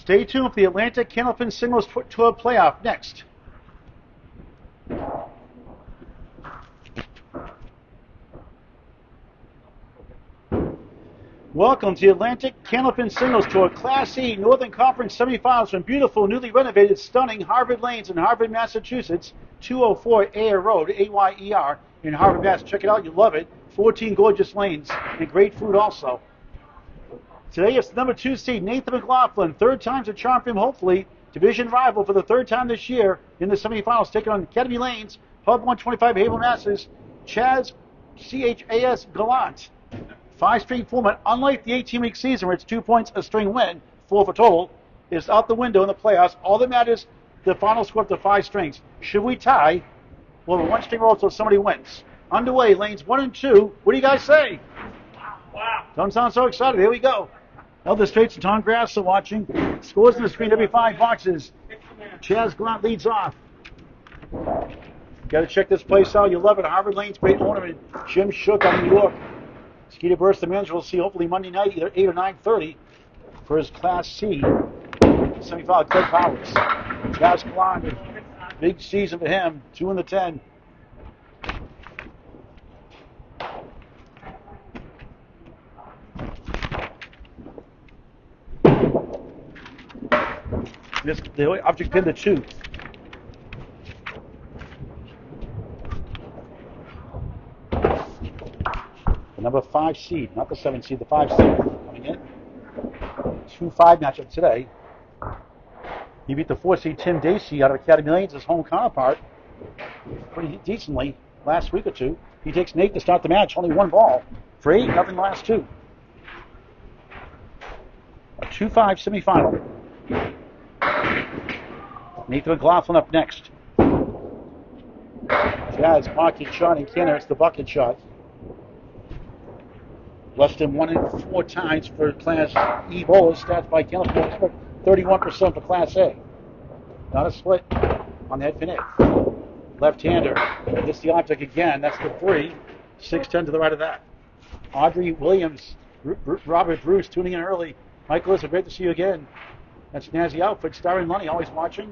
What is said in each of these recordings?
Stay tuned for the Atlantic Candlepin Singles Tour Playoff next. Welcome to the Atlantic Candlepin Singles Tour Class E Northern Conference Semifinals from beautiful, newly renovated, stunning Harvard Lanes in Harvard, Massachusetts. 204 Ayer Road, A-Y-E-R, in Harvard, Mass. Check it out. You love it. 14 gorgeous lanes and great food also. Today it's the number 2 seed, Nathan McLaughlin. Third time's a charm for him, hopefully. Division rival for the third time this year in the semifinals, taking on Academy Lanes, Pub 125 Havel Masses, Chaz C-H-A-S Gallant. 5-string format, unlike the 18-week season where it's 2 points a string win, 4 for total, is out the window in the playoffs. All that matters, the final score up to 5 strings. Should we tie? Well, the 1-string roll until somebody wins. Underway, lanes 1 and 2. What do you guys say? Wow. Don't sound so excited. Here we go. Elder Straits and Tom Grass are watching. Scores on the screen every 5 boxes. Chaz Gallant leads off. Got to check this place out. You love it. Harvard Lane's great ornament. Jim Shook out of New York. Skeeter Burst, the manager, will see hopefully Monday night, either 8 or 9:30 for his Class C semifinal. Craig Powers. Chaz Gallant, big season for him. 2 in the 10. The object pin to 2. The number 5 seed, not the 7 seed, the 5 seed coming in. 2-5 matchup today. He beat the 4 seed Tim Dacey out of Academy Lanes, his home counterpart, pretty decently last week or two. He takes Nate to start the match, only 1 ball for 8, nothing last 2. A 2-5 semifinal. Nathan McLaughlin up next. Chaz pocket shot in Kenner. It's the bucket shot. Less than 1 in 4 times for Class E bowlers. Stats by Gallant. 31% for Class A. Not a split on the head pin hit. Left-hander. Gets the object again. That's the 3. 6-10 to the right of that. Audrey Williams. Robert Bruce tuning in early. Michael, it's great to see you again. That's Snazzy Outfit. Starring Lunny, always watching.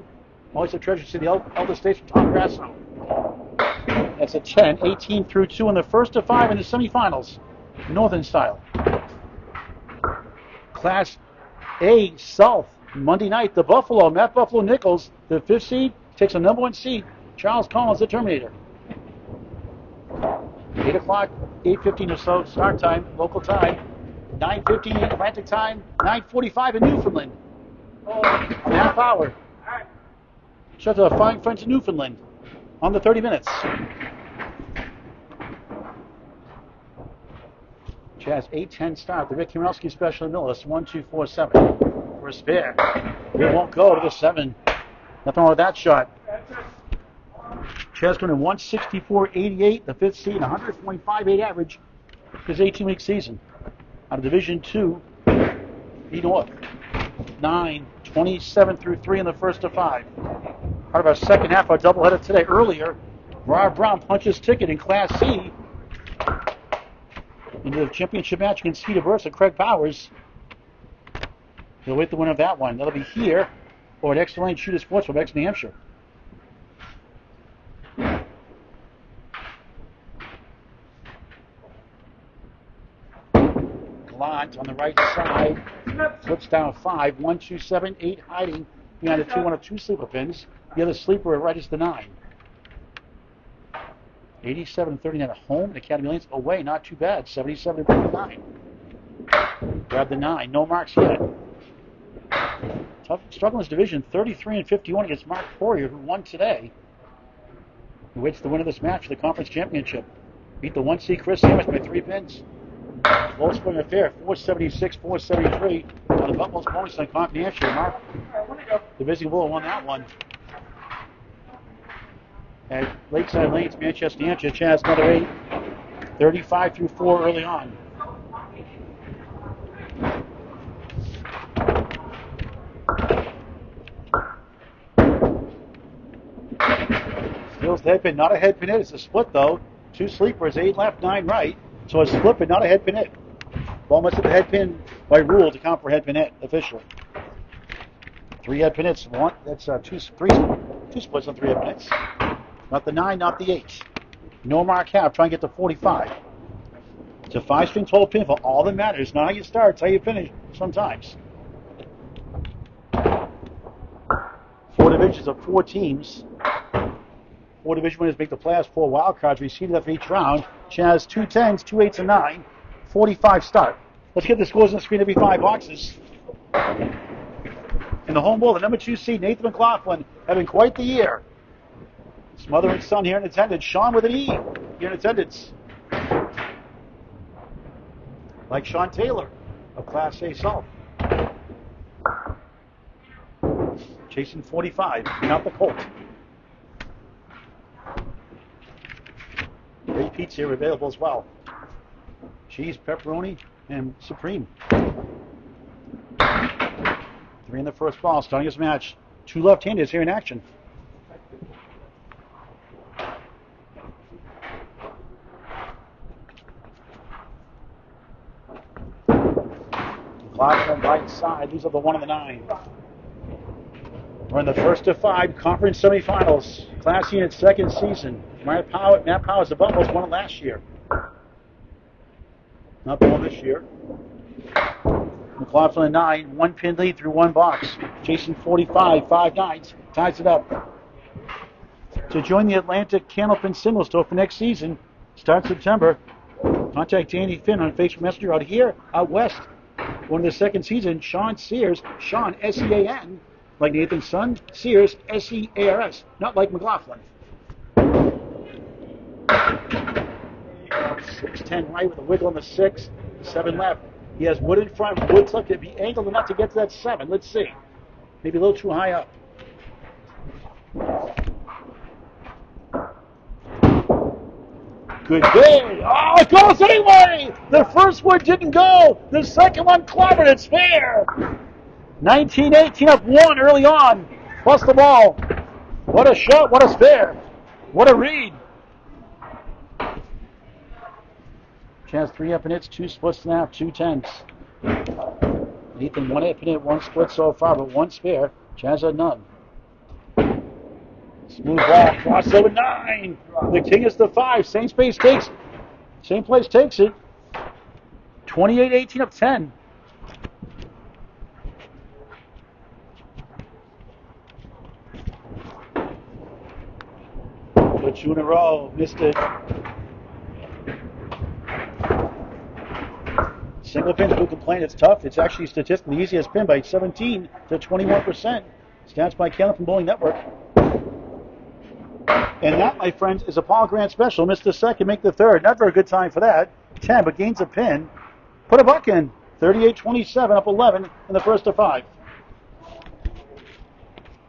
Always a treasure to see the Elder States from Tom Grasso. That's a 10, 18 through 2 in the first of 5 in the semifinals. Northern style. Class A South, Monday night, the Buffalo, Matt Buffalo Nichols, the 5th seed, takes a number 1 seed, Charles Collins, the Terminator. 8 o'clock, 8:15 or so, start time, local time. 9:15 Atlantic time, 9:45 in Newfoundland. A half hour. Shout out to our fine friends in Newfoundland on the 30 minutes. Chaz, 8-10 start. The Rick Kiminowski special in Millis, 1-2-4-7. For a spare. It won't go to the 7. Nothing wrong with that shot. Chaz going in 164.88, the 5th seed, 100.58 average. His 18-week season. Out of Division 2, E North. 9, 27 through 3 in the first of 5. Part of our second half, our doubleheader today. Earlier, Rob Brown punches ticket in Class C into the championship match against Skeeter Burst and Craig Powers. He'll wait the winner of that one. That'll be here or at Extra Lane Shooter Sports from New Hampshire. Gallant on the right side. Flips down 5, 1, 2, 7, 8 hiding behind the 2, 1 of 2 sleeper pins. The other sleeper right is the 9. 87-39 at home. The Academy Lanes away, not too bad. 77-39. Grab the 9. No marks yet. Tough struggle in this division. 33-51 against Mark Poirier, who won today. He waits the win of this match for the conference championship. Beat the 1 seed Chris Sandwich by 3 pins. Low scoring affair, 476, 473 on the Buffalo's bonus on Conference New Hampshire. Mark, the Busy Bull, won that one. At Lakeside Lanes, Manchester, New Hampshire, Chaz another 8, 35 through 4 early on. Steals the head pin, not a head pin hit. It's a split though. 2 sleepers, 8 left, 9 right. So a split, but not a head pin hit. Ball must hit the head pin by rule to count for head pin hit officially. 3 head pin hits. One. That's two splits on 3 head pin hits. Not the 9, not the 8. No mark half. Try and get to 45. It's a 5-string 12 pin for all that matters. Not how you start, it's how you finish sometimes. 4 divisions of 4 teams. 4 division winners make the playoffs. 4 wild cards received after each round. Chaz 2 10s, 2 8s, and 9. 45 start. Let's get the scores on the screen every 5 boxes. In the home bowl, the number 2 seed, Nathan McLaughlin, having quite the year. His mother and son here in attendance. Sean with an E here in attendance. Like Sean Taylor of Class A South. Chasing 45, not the Colt. Great pizza here available as well. Cheese, pepperoni, and supreme. 3 in the first ball, starting his match. 2 left-handers here in action. Clock on the right side. These are the 1 and the 9. We're in the first of 5 conference semifinals. Class unit second season. Matt Powers, the Buffaloes won it last year. Not the one this year. McLaughlin at 9, 1 pin lead through 1 box. Jason 45, 5 9s, ties it up. To join the Atlantic Candlepin Singles Tour for next season, start September. Contact Danny Finn on Facebook Messenger out here, out west. One of the second season, Sean Sears, Sean S-E-A-N, like Nathan's son, Sears S-E-A-R-S, not like McLaughlin. 6-10 right with a wiggle on the 6, 7 left. He has wood in front, wood's left to be angled enough to get to that 7. Let's see. Maybe a little too high up. Good day. Oh, it goes anyway! The first one didn't go. The second one clobbered. It's fair. 19-18 up 1 early on. Plus the ball. What a shot. What a spare. What a read. Chance 3 up and hits, 2 splits now, 2 10s. Nathan 1 up and hit, 1 split so far, but 1 spare. Chaz had none. Smooth ball, crossover 9. The king is the 5. Same place takes it. 28-18 up 10. Good 2 in a row. Missed it. Single pins, who complain it's tough. It's actually statistically the easiest pin by 17 to 21%. Stats by Gallant from Bowling Network. And that, my friends, is a Paul Grant special. Missed the second, make the third. Never a good time for that. 10, but gains a pin. Put a buck in. 38-27, up 11 in the first of 5.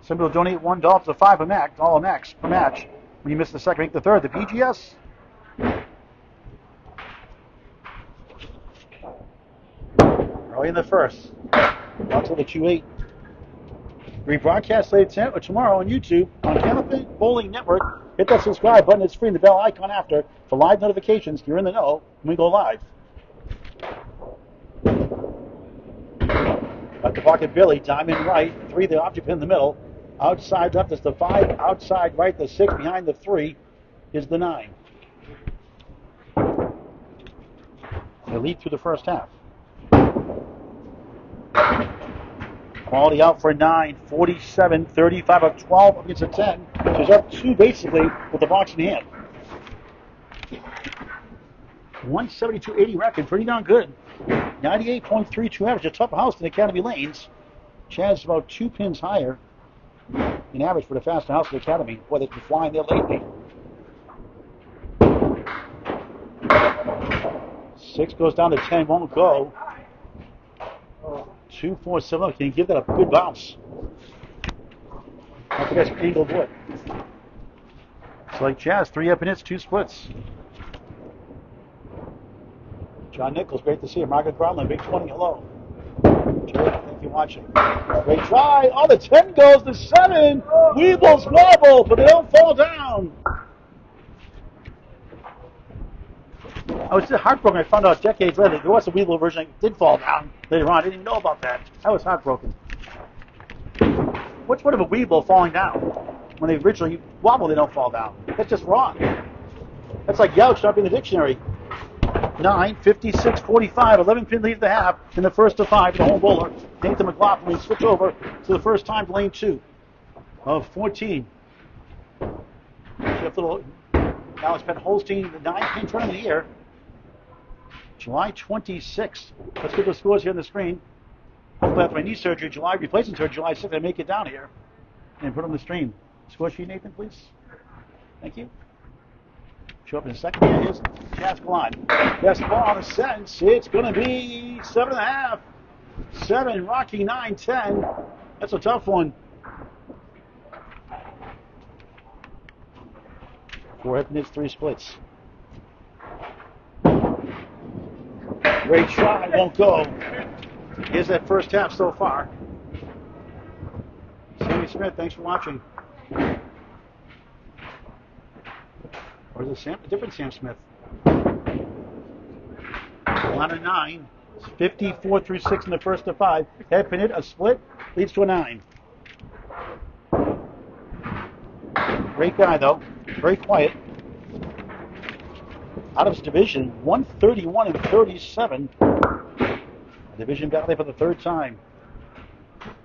Somebody will donate $1 to $5 max per match. When you miss the second, make the third. The BGS. Early in the first. Out to the 2-8. Rebroadcast later tonight or tomorrow on YouTube on Gallant Bowling Network. Hit that subscribe button. It's free and the bell icon after for live notifications. You're in the know when we go live. At the pocket, Billy. Diamond right. 3, the object pin in the middle. Outside left is the 5. Outside right, the 6. Behind the 3 is the 9. They lead through the first half. Quality out for 9, 47, 35 up 12 up against a 10. She's up 2 basically with the box in hand. 172.80 record, pretty darn good. 98.32 average, a tougher house than Academy Lanes. Chaz is about 2 pins higher in average for the faster house of the Academy. Boy, they've been flying there lately. 6 goes down to 10, won't go. 2, 4, 7. Can you give that a good bounce? I think that's angled wood. It's like Chaz, 3 up and hits, 2 splits. John Nichols, great to see you. Margaret Groundland, Big 20, hello. Jerry, thank you for watching. Great try. Oh, the 10 goes to 7. Weebles wobble, but they don't fall down. I was just heartbroken. I found out decades later there was a Weeble version that did fall down later on. I didn't even know about that. I was heartbroken. What's one of a weeble falling down? When they originally wobble, they don't fall down. That's just wrong. That's like youch not being in the dictionary. 9, 56, 45, 11 pin lead at the half in the first of 5. The home bowler, Nathan McLaughlin, will switch over to the first time to lane 2 of 14. Jeff Little, Alex Penn Holstein, the 9-pin tournament here. July 26th. Let's get the scores here on the screen. Hopefully after my knee surgery, July replacement surgery, July 6th, I make it down here and put on the stream. Score sheet, Nathan, please. Thank you. Show up in a second. Here is Chaz Gallant. Best ball on the sense. It's going to be 7.5. 7, rocking 9, 10. That's a tough one. 4 hip nits, 3 splits. Great try, won't go. Here's that first half so far. Sammy Smith, thanks for watching. Or is it a different Sam Smith? On a 9. It's 54 through 6 in the first of 5. Head pin it, a split, leads to a 9. Great guy, though. Very quiet. Out of his division, 131 and 37. Division battle for the third time.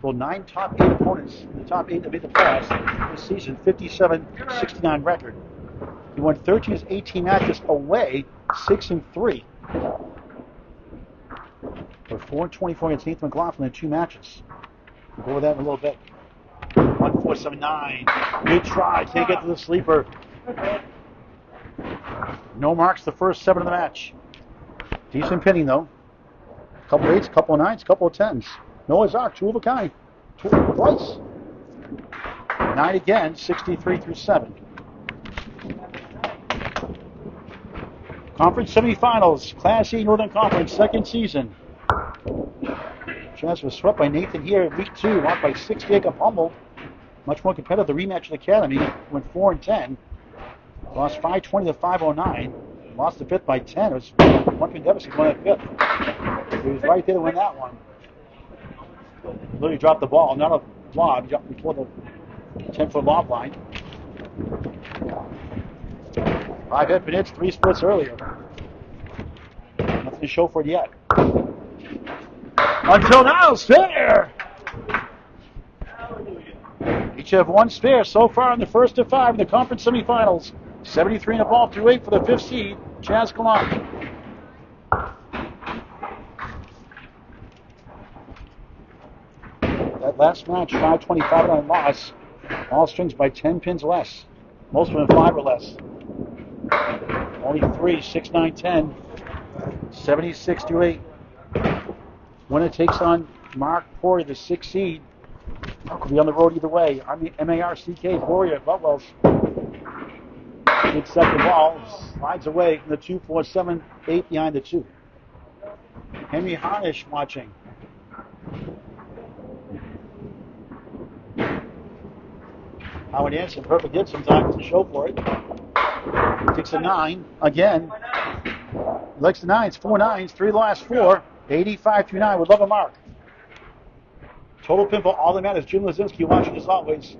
Well, 9 top 8 opponents in the top 8 that made the playoffs this season. 57-69 record. He won 13 of his 18 matches away, 6-3. For 424 against Nathan McLaughlin in 2 matches. We'll go over that in a little bit. 1-4-7-9. Good try. Can't get to the sleeper. No marks the first 7 of the match. Decent pinning, though. Couple 8s, couple 9s, couple 10s. Noah's Ark, 2 of a kind. Twice. 9 again, 63 through 7. Conference semifinals, Class E Northern Conference, second season. Chance was swept by Nathan here in week 2, marked by 6 Jacob Hummel. Much more competitive. The rematch of the Academy went 4-10. Lost 520 to 509. Lost the 5th by 10. It was 1 pin deficit, won the 5th. He was right there to win that one. Literally dropped the ball, not a lob. He dropped before the 10-foot lob line. 5 head pin hits, 3 splits earlier. Nothing to show for it yet. Until now, spare! Each have 1 spare so far in the first of 5 in the conference semifinals. 73 in the ball through 8 for the 5th seed, Chaz Gallant. That last match, 525-9 loss. All strings by 10 pins less. Most of them 5 or less. Only 3, 6, 9, 10. 76 to 8. Winner takes on Mark Pori, the 6th seed. Could be on the road either way. MARCK's Warrior at Butwell's. Good second ball. Slides away from the 2-4-7-8 behind the 2. Henry Harnish watching. Howard Anderson, perfect hit sometimes to show for it. Takes a 9 again. He likes the 9s, 4 9s, 3 last 4. 85 through 9. Would love a mark. Total pinfall, all that matters. Jim Lazinski watching as always.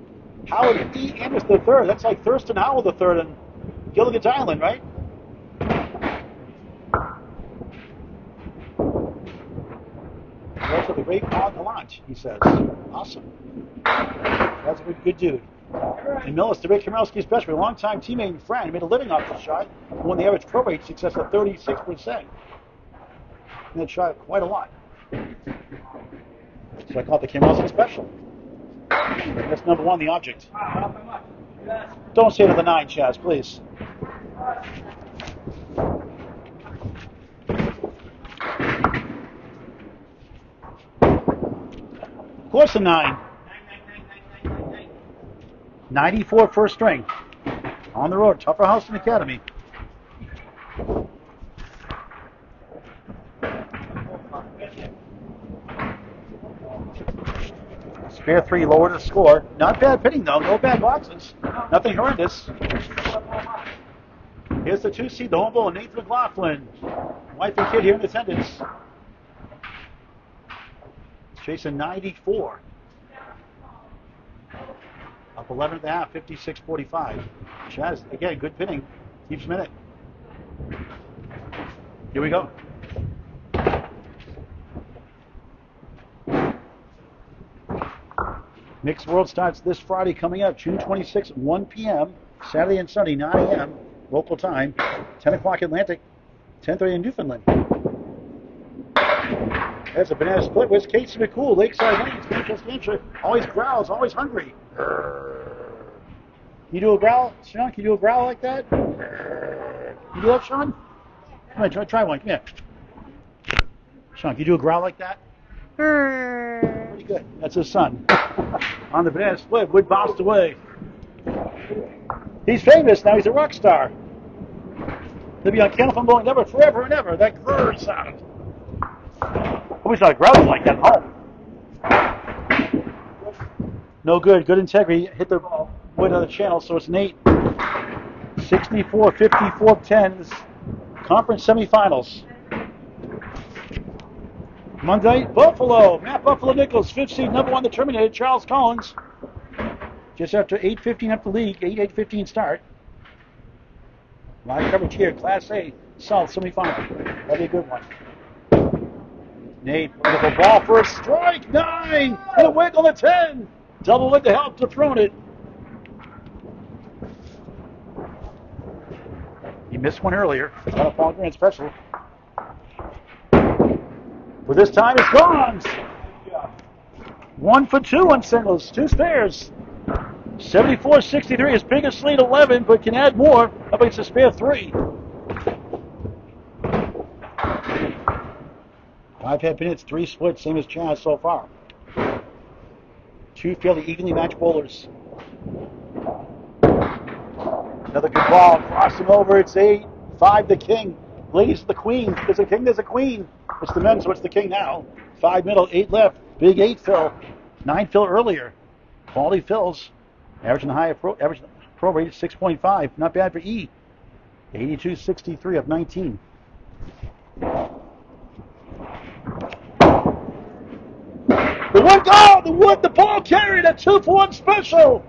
Howard E. Anderson the third. That's like Thurston Howell the third and Gilligan's Island, right? That's the great Paul Gallant, he says. Awesome. That's a good dude. And Millis, the Rick Kamelski especially, a longtime teammate and friend, made a living off the shot, won the average pro rate success of 36%. And that shot quite a lot. So I call it the Kamelski special. That's number 1, the object. Don't say to the 9, Chaz, please. Of course, a 9. 94 first string. On the road, tougher house than Academy. Spare 3, lower the score. Not bad pitting though, no bad boxes. Nothing horrendous. Here's the 2 seed, the home bowler, Nathan McLaughlin. Wife and kid here in attendance. Chasing 94. Up 11 at the half, 56-45. Chaz, again, good pinning. Keeps minute. Here we go. Mixed World starts this Friday coming up, June 26th, 1 p.m. Saturday and Sunday, 9 a.m. local time, 10 o'clock Atlantic, 10:30 in Newfoundland. There's a banana split. Where's Casey McCool? Lakeside Lanes. Manchester. Always growls, always hungry. Can you do a growl, Sean? Can you do a growl like that? You do that, Sean? Come on, try one. Come here. Sean, can you do a growl like that? Pretty good. That's his son. On the banana split, Wood bounced away. He's famous now. He's a rock star. He'll be on Candlepin Bowling Network forever and ever. That grrr sound. I wish I growled like that at home. No good. Good integrity. Hit the wood on the channel, so it's Nate. 64-54-10. Conference semifinals. Monday, Buffalo. Matt Buffalo Nichols, 5th seed, number 1, the Terminator, Charles Collins. Just after 8:15 up the league, 8:15 start. Live coverage here, Class A South semifinal. That'll be a good one. Nate with a ball for a strike, 9, and a wiggle at 10. Double with the help to throw it. He missed one earlier. It's not a Paul Grant special. But this time it's gone. 1 for 2 on singles, 2 spares. 74-63, his biggest lead 11, but can add more. Up against a spare 3. 5 head minutes, 3 splits, same as Chaz so far. 2 fairly evenly matched bowlers. Another good ball, crossing over, it's 8. 5 the king, ladies the queen. There's a king, there's a queen. It's the men, so it's the king now. 5 middle, 8 left. Big 8 fill. 9 fill earlier. Quality fills. Averaging the high average pro rate is 6.5. Not bad for E. 82-63 of 19. The wood go! The ball carried a 2-for-1 special.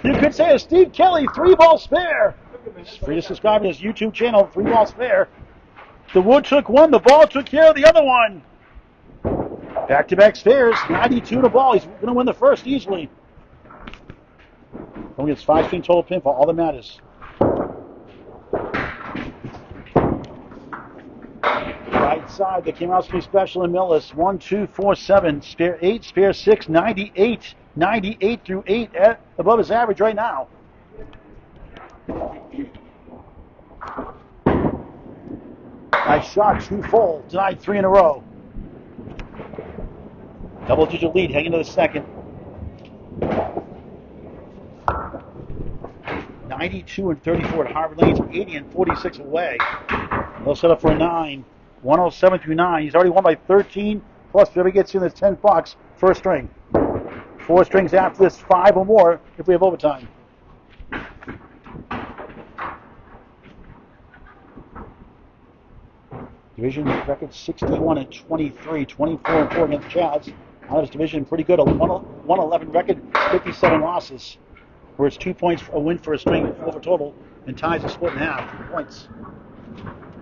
You could say a Steve Kelly 3-ball spare. It's free to subscribe to his YouTube channel, 3-ball spare. The wood took one, the ball took care of the other one. Back-to-back spares, 92 to ball. He's going to win the first easily. Only gets 5 string total pinfall, all that matters. Right side, the Kamowski special in Millis. 1, 2, 4, 7, spare 8, spare 6, 98. 98 through 8 above his average right now. Nice shot, 2 full, denied 3 in a row. Double-digit lead heading into the second. 92-34 at Harvard Lanes, 80-46 away. They'll set up for a 9. 107 through 9. He's already won by 13. Plus, whoever gets in this 10 bucks, first string. 4 strings after this, 5 or more if we have overtime. Division record 61-23, 24-4 against Chaz. Out of his division, pretty good. A 111 record, 57 losses. Where it's 2 points a win for a string, 4 for total, and ties a split in half, 2 points.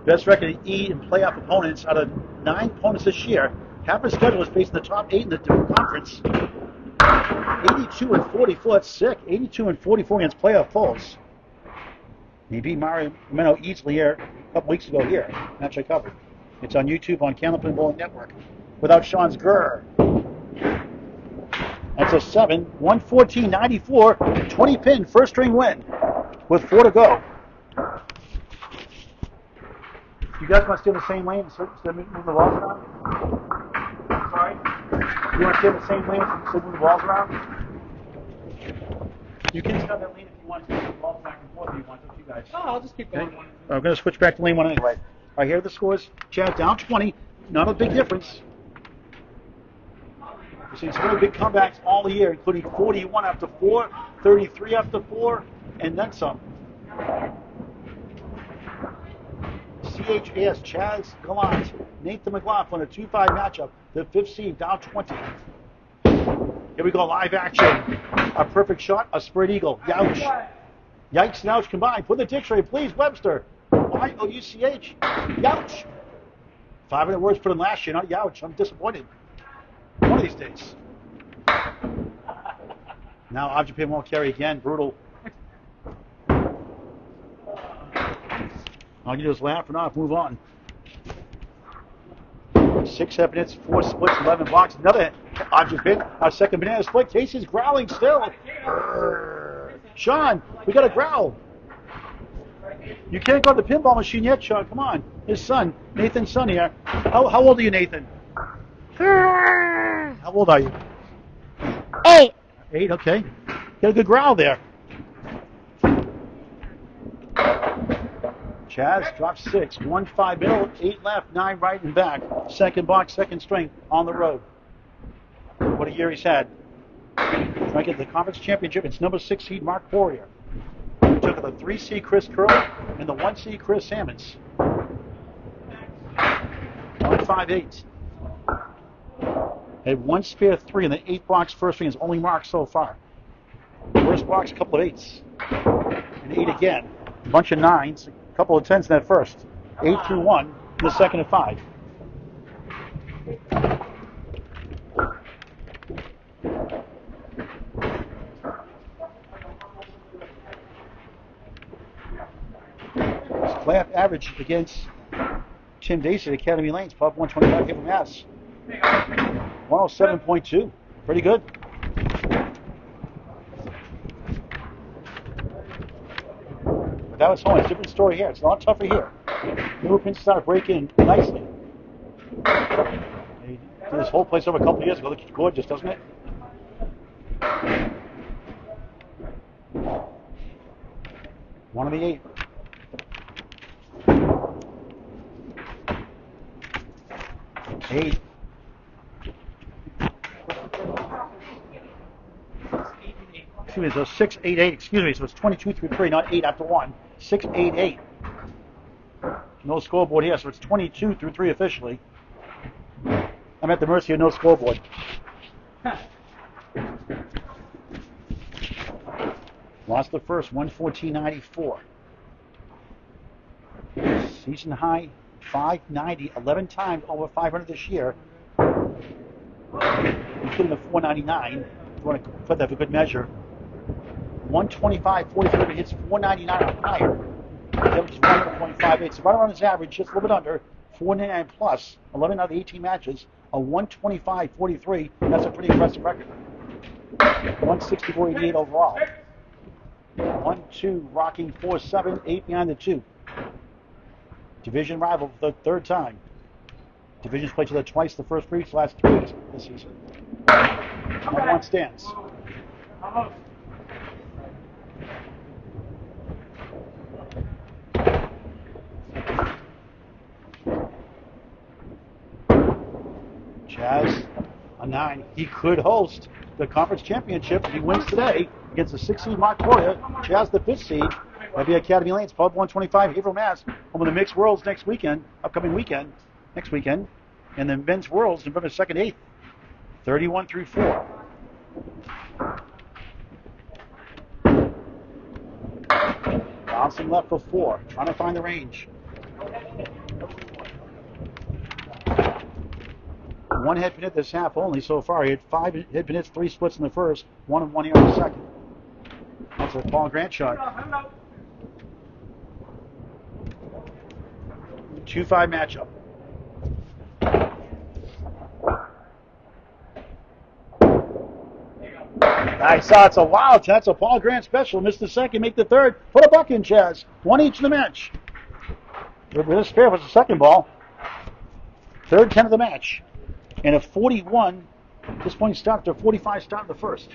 Best record in E and playoff opponents out of 9 opponents this year. Half his schedule is based on the top 8 in the conference. 82-44, that's sick. 82-44 against playoff pulls. He beat Mario Meno easily here a couple weeks ago here. Match I covered. It's on YouTube on Candlepin Bowling Network. Without Sean's grrr. That's a 7. 114-94. 20 pin. First string win. With 4 to go. You guys want to stay in the same lane instead of moving the balls around? Sorry? You want to stay in the same lane instead of moving the balls around? You can stay on that lane if you want to move the balls back and forth if you want to, you guys. Oh, I'll just keep going. Okay. I'm going to switch back to lane 1 anyway. All right, here are the scores. Chad down 20. Not a big difference. We've seen some really big comebacks all year, including 41 after 4, 33 after 4, and then some. CHAS, Chaz Gallant, Nathan McLaughlin, a 2-5 matchup. The 5th seed down 20. Here Here we go, live action. A perfect shot, a spread eagle. Youch. Yikes and ouch combined. Put the dictionary, please, Webster. Y-O-U-C-H. Youch. 500 words put in last year, not youch. I'm disappointed. One of these days. Now Japan won't carry again. Brutal. All you do is laugh and off, move on. 6 half minutes, 4 splits, 11 blocks. Another object pin. Our second banana split. Casey's growling still. Sean, we got to growl. You can't go to the pinball machine yet, Sean. Come on. His son, Nathan's son here. How old are you, Nathan? How old are you? 8. 8, okay. Got a good growl there. Chaz drops 6, 1-5 middle, 8 left, 9 right and back. Second box, second string on the road. What a year he's had. Trying to get the conference championship. It's number 6 seed Mark Poirier. He took the 3 seed Chris Curley and the 1 seed Chris Sammons. 1-5-8. Had 1 spare 3 in the 8 box first string is only marked so far. First box, a couple of 8s. And 8 again. A bunch of 9s. A couple of 10s in that first. 8 through 1 in the second of 5. Playoff average against Tim Dacey at Academy Lanes, pub 125 here from Mass. 107.2. Pretty good. But that was home. It's a different story here. It's a lot tougher here. Newer pins started breaking nicely. They did this whole place over a couple of years ago. Looks gorgeous, doesn't it? One of the 8. Eight. Excuse me, so 6-8-8. Excuse me, so it's 22 through 3, not 8 after 1. 6-8-8. No scoreboard here, so it's 22 through 3 officially. I'm at the mercy of no scoreboard. Lost the first, 114.94. Season high, 590, 11 times over 500 this year, including the 499. If you want to put that for good measure. 125.43 hits 499 or higher. Average is 100.58. So right around his average, just a little bit under. 499 plus, 11 out of the 18 matches. A 125.43. That's a pretty impressive record. 164.88 overall. 1-2 rocking 4-7, 8 behind the 2. Division rival for the 3rd time. Divisions played each other twice the first 3 last 3 weeks this season. Number 1 stands. Chaz, a 9. He could host the conference championship if he wins today against the 6 seed Mark Poirier. Chaz, the 5th seed. That'll be Academy Lanes, pub 125, Haverhill, Mass. Home of the Mixed Worlds next weekend, next weekend. And the Men's Worlds, November 2nd, 8th, 31 through 4. Bouncing left for 4, trying to find the range. 1 head pin hit this half only so far. He had 5 head pin hits, 3 splits in the first, 1 and 1 here in the second. That's a Paul Grant shot. 2-5 matchup. Nice. It's a wild. That's a Paul Grant special. Missed the second, make the third. Put a buck in, Chaz. 1 each in the match. This fair was the second ball. 3rd 10 of the match. And a 41. This point start to 45 start in the first.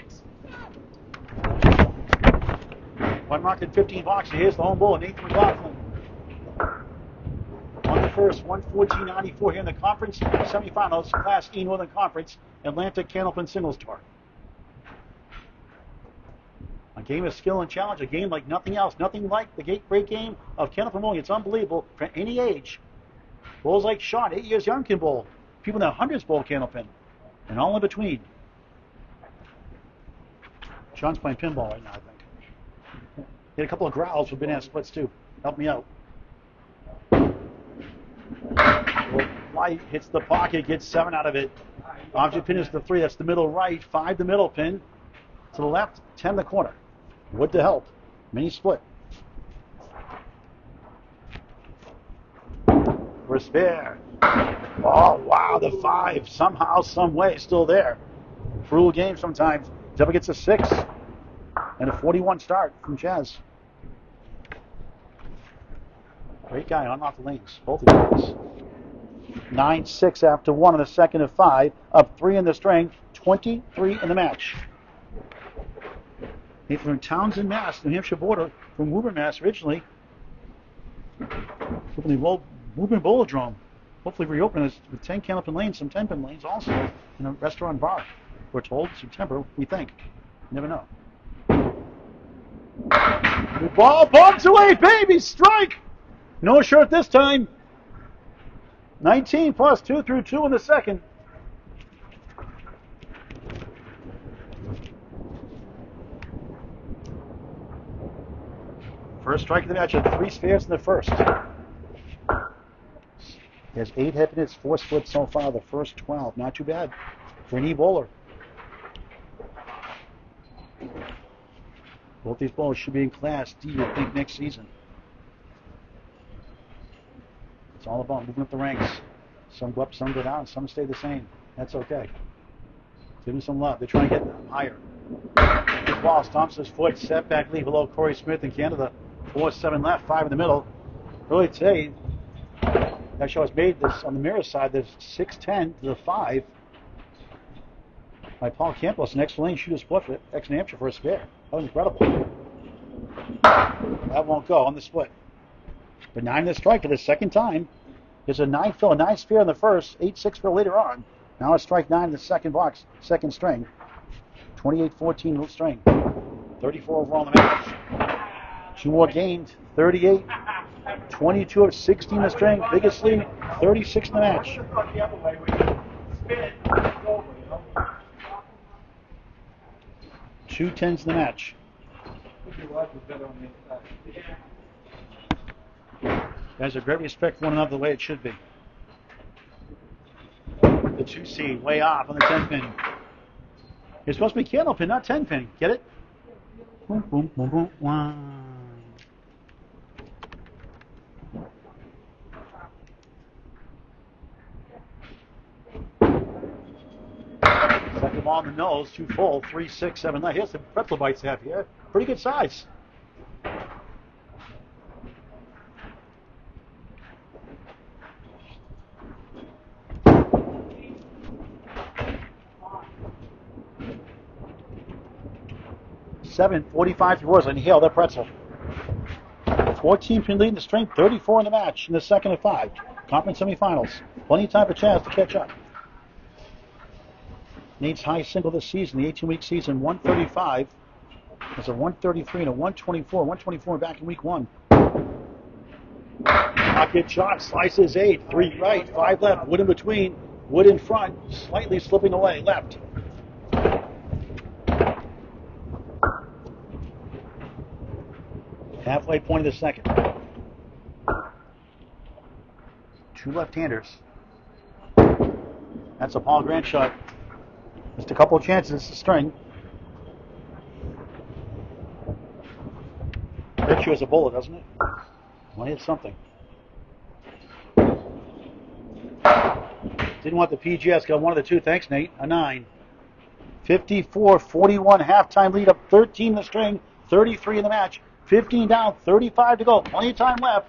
One marked in 15 boxes. Here's the home bull, Nathan McLaughlin. On the first, 114.94 here in the conference semifinals, Class E Northern Conference, Atlanta Candlepin Singles Tour. A game of skill and challenge, a game like nothing else, nothing like the great game of Candlepin bowling. It's unbelievable for any age. Bowls like Sean, 8 years young, can bowl. People in their hundreds bowl Candlepin, and all in between. Sean's playing pinball right now, I think. Get a couple of growls for banana splits too. Help me out. Light hits the pocket, gets 7 out of it. Object pin is the 3. That's the middle right. 5 the middle pin. To the left, 10 the corner. Wood to help. Mini split. For a spare. Oh, wow, the 5. Somehow, some way, still there. Cruel game sometimes. Double gets a 6. And a 41 start from Chaz. Great guy on off the lanes. Both of guys. 9-6 after 1 in the second of 5. Up 3 in the string. 23 in the match. He's from Townsend, Mass. New Hampshire border. From Woburn, Mass. originally. From the Woburn Bowlodrome. Hopefully reopen this with 10 Candlepin lanes, some 10-pin lanes also in a restaurant bar. We're told September, we think. Never know. The ball bumps away, baby! Strike! No shirt this time. 19 plus 2 through 2 in the second. First strike of the match at 3 spares in the first. He has 8 hit hits, 4 splits so far, the first 12. Not too bad for an E-bowler. Both these bowlers should be in Class D, you think, next season. It's all about moving up the ranks. Some go up, some go down, some stay the same. That's okay. Give them some love. They're trying to get higher. Good ball, stomps his foot, setback lead below Corey Smith in Canada. 4-7 left, 5 in the middle. Really today, that show has made this on the mirror side. There's 6-10 to the 5 by Paul Campos. Next lane shooter split for New Hampshire for a spare. That was incredible. That won't go on the split. But 9 in the strike for the second time. There's a 9 fill, a 9 spare in the first, 8-6 for later on. Now a strike 9 in the second box, second string. 28-14 little string. 34 overall in the match. 2 more gained, 38. 22 of 16 in the string, biggest lead, 36 in the match. Two 10s in the match. Guys have great respect for one another the way it should be. The 2 seed way off on the 10 pin. It's supposed to be Candlepin, not 10 pin. Get it? Boom, boom, boom, boom. Wow. Second ball on the nose, 2 full, 3, 6, 7, 9. Here's the pretzel bites they have here. Pretty good size. $7.45 yours and hail that pretzel. 14 pin lead in the string, 34 in the match in the second of 5. Conference semifinals. Plenty of time for Chaz to catch up. Needs high single this season, the 18-week season, 135. There's a 133 and a 124. 124 back in week 1. Pocket shot, slices 8, 3 right, 5 left, Wood in between, Wood in front, slightly slipping away, left. Halfway point of the second. 2 left-handers. That's a Paul Grant shot. Just a couple of chances to string. That sure has a bullet, doesn't it? Want to hit something. Didn't want the PGS. Got one of the 2. Thanks, Nate. A 9. 54-41 halftime lead, up 13 in the string, 33 in the match. 15 down, 35 to go. Plenty of time left.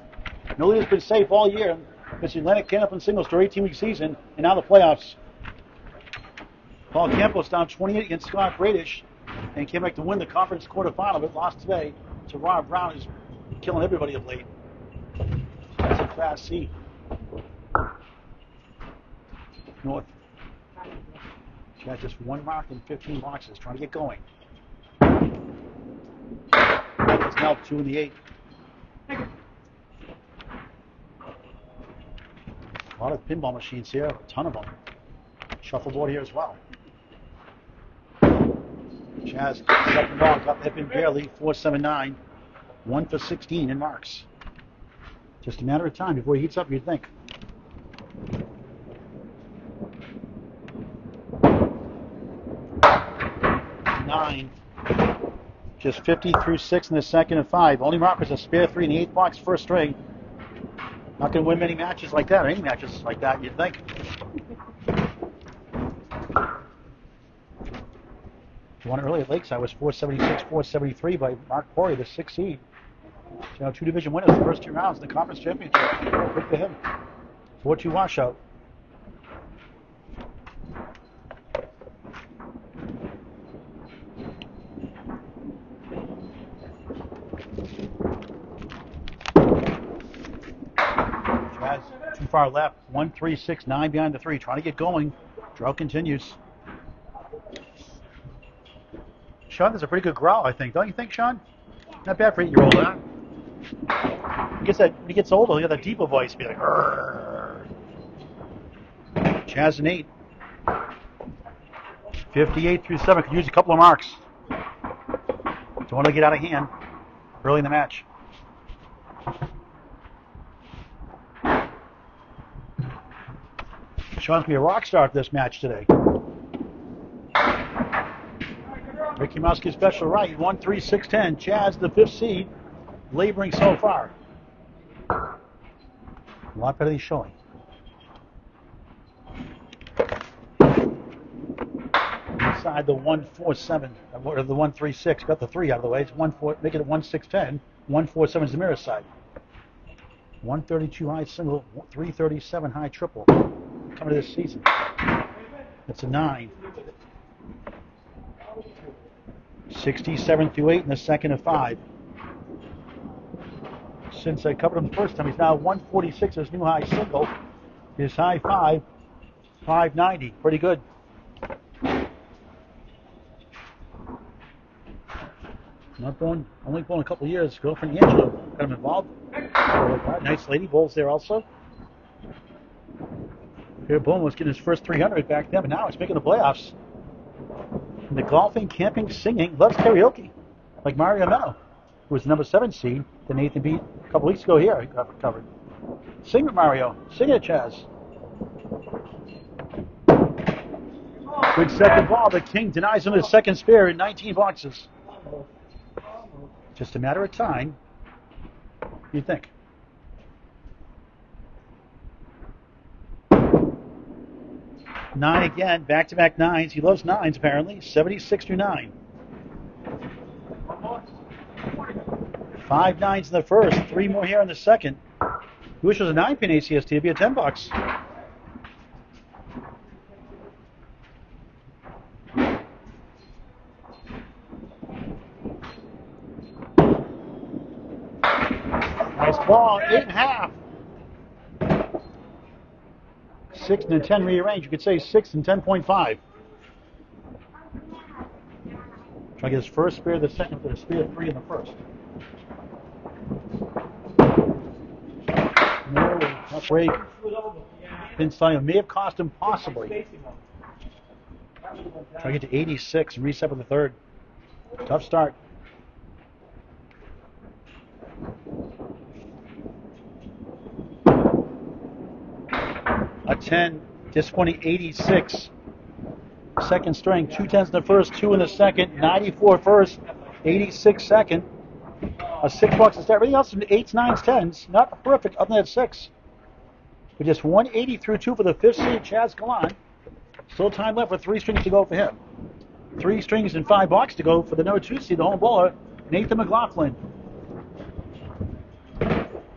No lead has been safe all year. Mr. Atlantic Candlepin singles to 18-week season, and now the playoffs. Paul Campos down 28 against Scott Bradish, and came back to win the conference quarterfinal, but lost today to Rob Brown, who's killing everybody of late. That's a Class C. North. She has just 1 mark in 15 boxes, trying to get going. It's now 2 in the 8. A lot of pinball machines here, a ton of them. Shuffleboard here as well. Chaz, second ball, got the hip in barely, 4-7-9. 1 for 16 in marks. Just a matter of time before he heats up, you'd think. Nine. Just 50 through 6 in the second and 5. Only markers a spare 3 in the 8th box, first string. Not going to win many matches like that, or any matches like that, you'd think. The one earlier at Lakeside was 476, 473 by Mark Pori, the 6th seed. So, 2 division winners the first 2 rounds in the conference championship. Good for him. 4-2 washout. Chaz, too far left. 1-3-6-9 behind the 3. Trying to get going. Drought continues. Sean, there's a pretty good growl, I think. Don't you think, Sean? Not bad for 8-year-old, huh? When he gets older, he'll get that deeper voice. Be like, "Rrrr." Chaz and 8. 58 through 7. Could use a couple of marks. Don't want to get out of hand early in the match. Sean's going to be a rock star at this match today. Ricky Muskie special right, 1-3-6-10. Chaz, the 5th seed, laboring so far. A lot better than he's showing. Inside the 1-4-7, or the 1-3-6, got the 3 out of the way. It's 1-4, make it a 1-6-10. 1-4-7 is the mirror side. 132 high single, 337 high triple. Coming to this season. It's a 9. 67 through 8 in the second and 5. Since I covered him the first time, he's now 146 his new high single. His high 5, 590. Pretty good. Not born, only born a couple of years. Girlfriend Angela got him involved. Nice lady, bowls there also. Here, Bowen was getting his first 300 back then, but now he's making the playoffs. And the golfing, camping, singing, loves karaoke. Like Mario Meno, who was the number 7 seed that Nathan beat a couple weeks ago here. He got covered. Sing it, Mario. Sing it, Chaz. Good second ball. The King denies him his second spare in 19 boxes. Just a matter of time, you'd think. Nine again, back-to-back 9s. He loves 9s, apparently. 76 through 9. 5 9s in the first, 3 more here in the second. He wish it was a 9-pin ACST, it'd be a $10. Nice ball, 8.5. 6 and 10 rearrange. You could say 6 and 10.5. Trying to get his first spare, the second, but a spare 3 in the first. No, that break. Pin sliding may have cost him possibly. Trying to get to 86 and reset with the third. Tough start. A 10, disappointing 86. Second string, 2 10s in the first, 2 in the second, 94 first, 86 second. A $6 to start. Everything else from 8s, 9s, 10s. Not perfect other than 6. But just 180 through 2 for the 5th seed, Chaz Gallant. Still time left with 3 strings to go for him. 3 strings and 5 bucks to go for the number 2 seed, the home bowler, Nathan McLaughlin.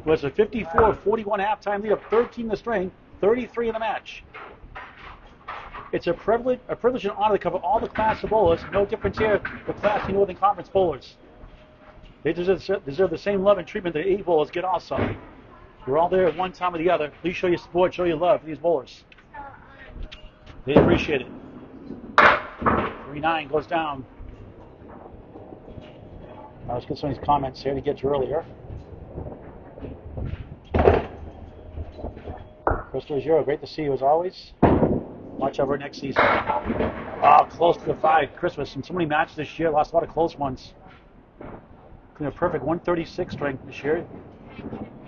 Was a 54-41 halftime lead, up 13 the string, 33 in the match. It's a privilege and honor to cover all the class of bowlers. No difference here with classy Northern Conference bowlers. They deserve the same love and treatment that A bowlers get also. We're all there at one time or the other. Please show your support, show your love for these bowlers. They appreciate it. 3-9 goes down. Let's get some of these comments here to get to earlier. Crystal, great to see you as always. Watch over next season. Oh, close to the 5. Christmas. In so many matches this year, lost a lot of close ones. A perfect 136 string this year.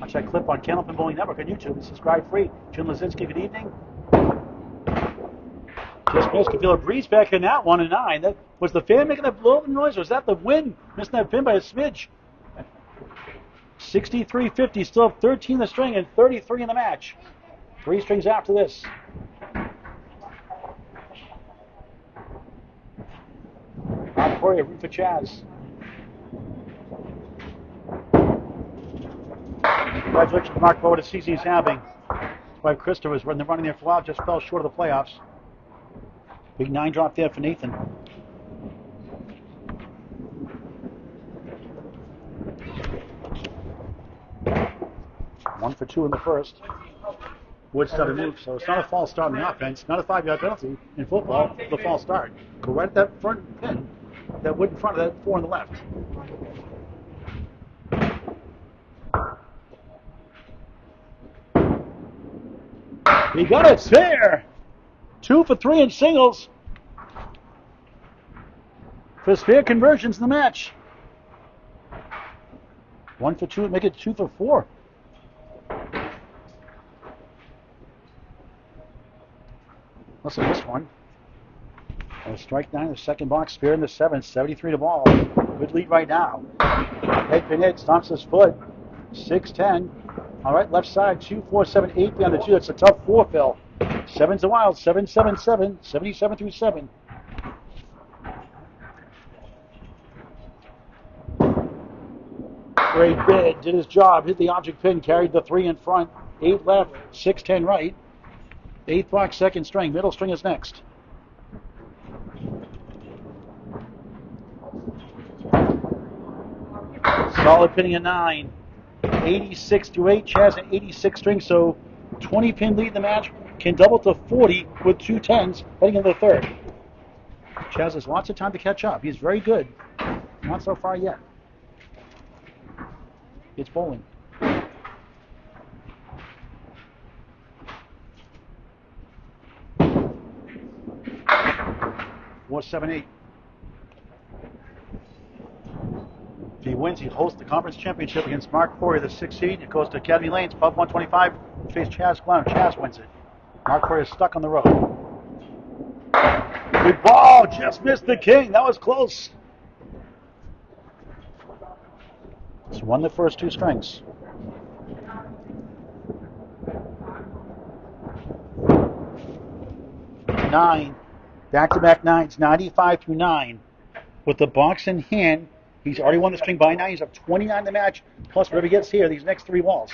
Watch that clip on Candlepin Bowling Network on YouTube and subscribe free. Jim Lazinski, good evening. Just missed. Could feel a breeze back in that 1 and 9. That was the fan making that blow noise, or was that the wind missing that pin by a smidge? 63-50, still have 13 in the string and 33 in the match. 3 strings after this. Rob Poirier, root for Chaz. Congratulations, Mark, for what a season he's having. His wife Krista was running there for a while, just fell short of the playoffs. Big 9 drop there for Nathan. One for 2 in the first. Wood started to move, so it's not a false start in the offense. Not a 5-yard penalty in football. The false start. Go right at that front pin. That Wood in front of that 4 on the left. He got it there. 2 for 3 in singles. For spare conversions in the match. 1 for 2, make it 2 for 4. Listen to this one. Strike 9 in the second box, spare in the 7th, 73 to ball. Good lead right now. Head pin hit, stomps his foot. 6-10. All right, left side, 2, 4, 7, 8 beyond the 2. That's a tough 4, Phil. 7's a wild, 7, 7, 7, 77 through 7. Great bid, did his job, hit the object pin, carried the 3 in front. 8 left, 6, 10 right. 8th box, second string. Middle string is next. Solid pinning a 9. 86 through 8. Chaz an 86 string, so 20 pin lead in the match. Can double to 40 with 2 10s heading into the third. Chaz has lots of time to catch up. He's very good. Not so far yet. It's bowling. Four, 7, 8. If he wins, he hosts the conference championship against Mark Poirier, the 6th seed. It goes to Academy Lanes, pub 125. Face Chaz Gallant. Chaz wins it. Mark Poirier is stuck on the road. Good ball, just missed the king. That was close. It's won the first 2 strings. Nine. Back-to-back 9s, 95 through 9. With the box in hand, he's already won the string by 9. He's up 29 in the match, plus whatever he gets here, these next 3 balls.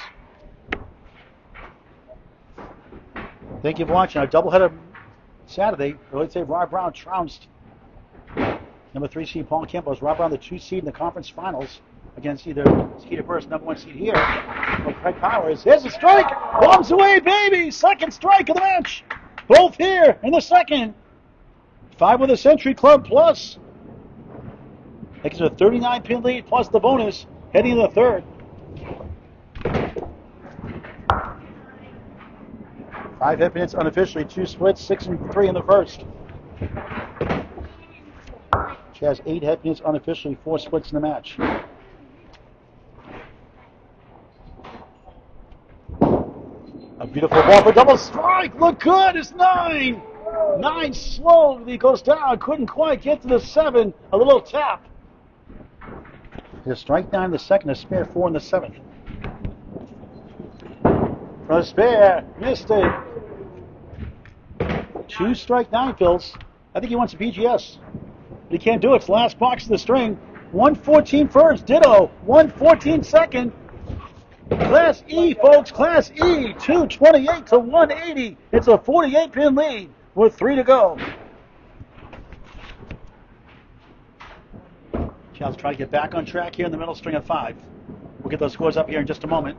Thank you for watching. Our doubleheader Saturday, let's say Rob Brown trounced number 3 seed Paul Campbell. Rob Brown, the 2 seed in the conference finals against either Skeeter Burst, number 1 seed here, or Craig Powers. Here's a strike. Bombs away, baby. Second strike of the match. Both here in the second. 5 with a Century Club plus. Makes it a 39 pin lead plus the bonus heading into the third. 5 head pins unofficially, 2 splits, 6 and 3 in the first. She has 8 head pins unofficially, 4 splits in the match. A beautiful ball for double strike. Look good. It's 9. 9 slowly goes down. Couldn't quite get to the 7. A little tap. Just strike 9 in the second. A spare 4 in the 7th. For a spare. Missed it. 2 strike 9 fills. I think he wants a BGS. But he can't do it. It's the last box of the string. 114 first. Ditto. 114 second. Class E, folks, Class E, 228 to 180. It's a 48-pin lead with 3 to go. Chaz try to get back on track here in the middle string of 5. We'll get those scores up here in just a moment.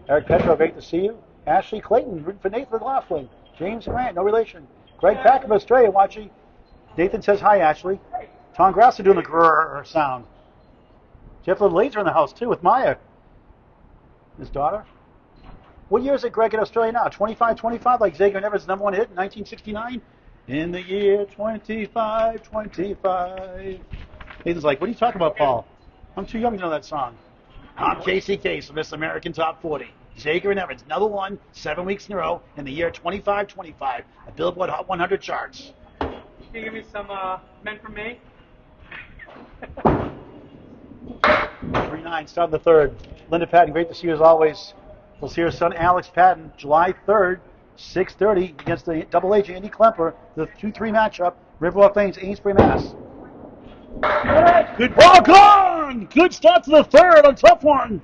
Eric Petrov, great to see you. Ashley Clayton, rooting for Nathan McLaughlin. James Grant, no relation. Greg Pack of Australia watching. Nathan says hi, Ashley. Tom Grasser doing the grrr sound. Jeff Little Laser in the house, too, with Maya, his daughter. What year is it, Greg, in Australia now? 25-25, like Zager Never's number 1 hit in 1969? In the year 2525. Nathan's like, what are you talking about, Paul? I'm too young to know that song. I'm Casey Case from Miss American Top 40. Jager and Evans, number one, 7 weeks in a row in the year 2525, a Billboard Hot 100 charts. Can you give me some men from me? 3-9, start the third. Linda Patton, great to see you as always. We'll see her son Alex Patton, July 3rd, 6:30 against the Double H Andy Klemper, the 2-3 matchup, Riverwalk Lanes, Amesbury, Mass. Good ball gone! Good start to the third, a tough one.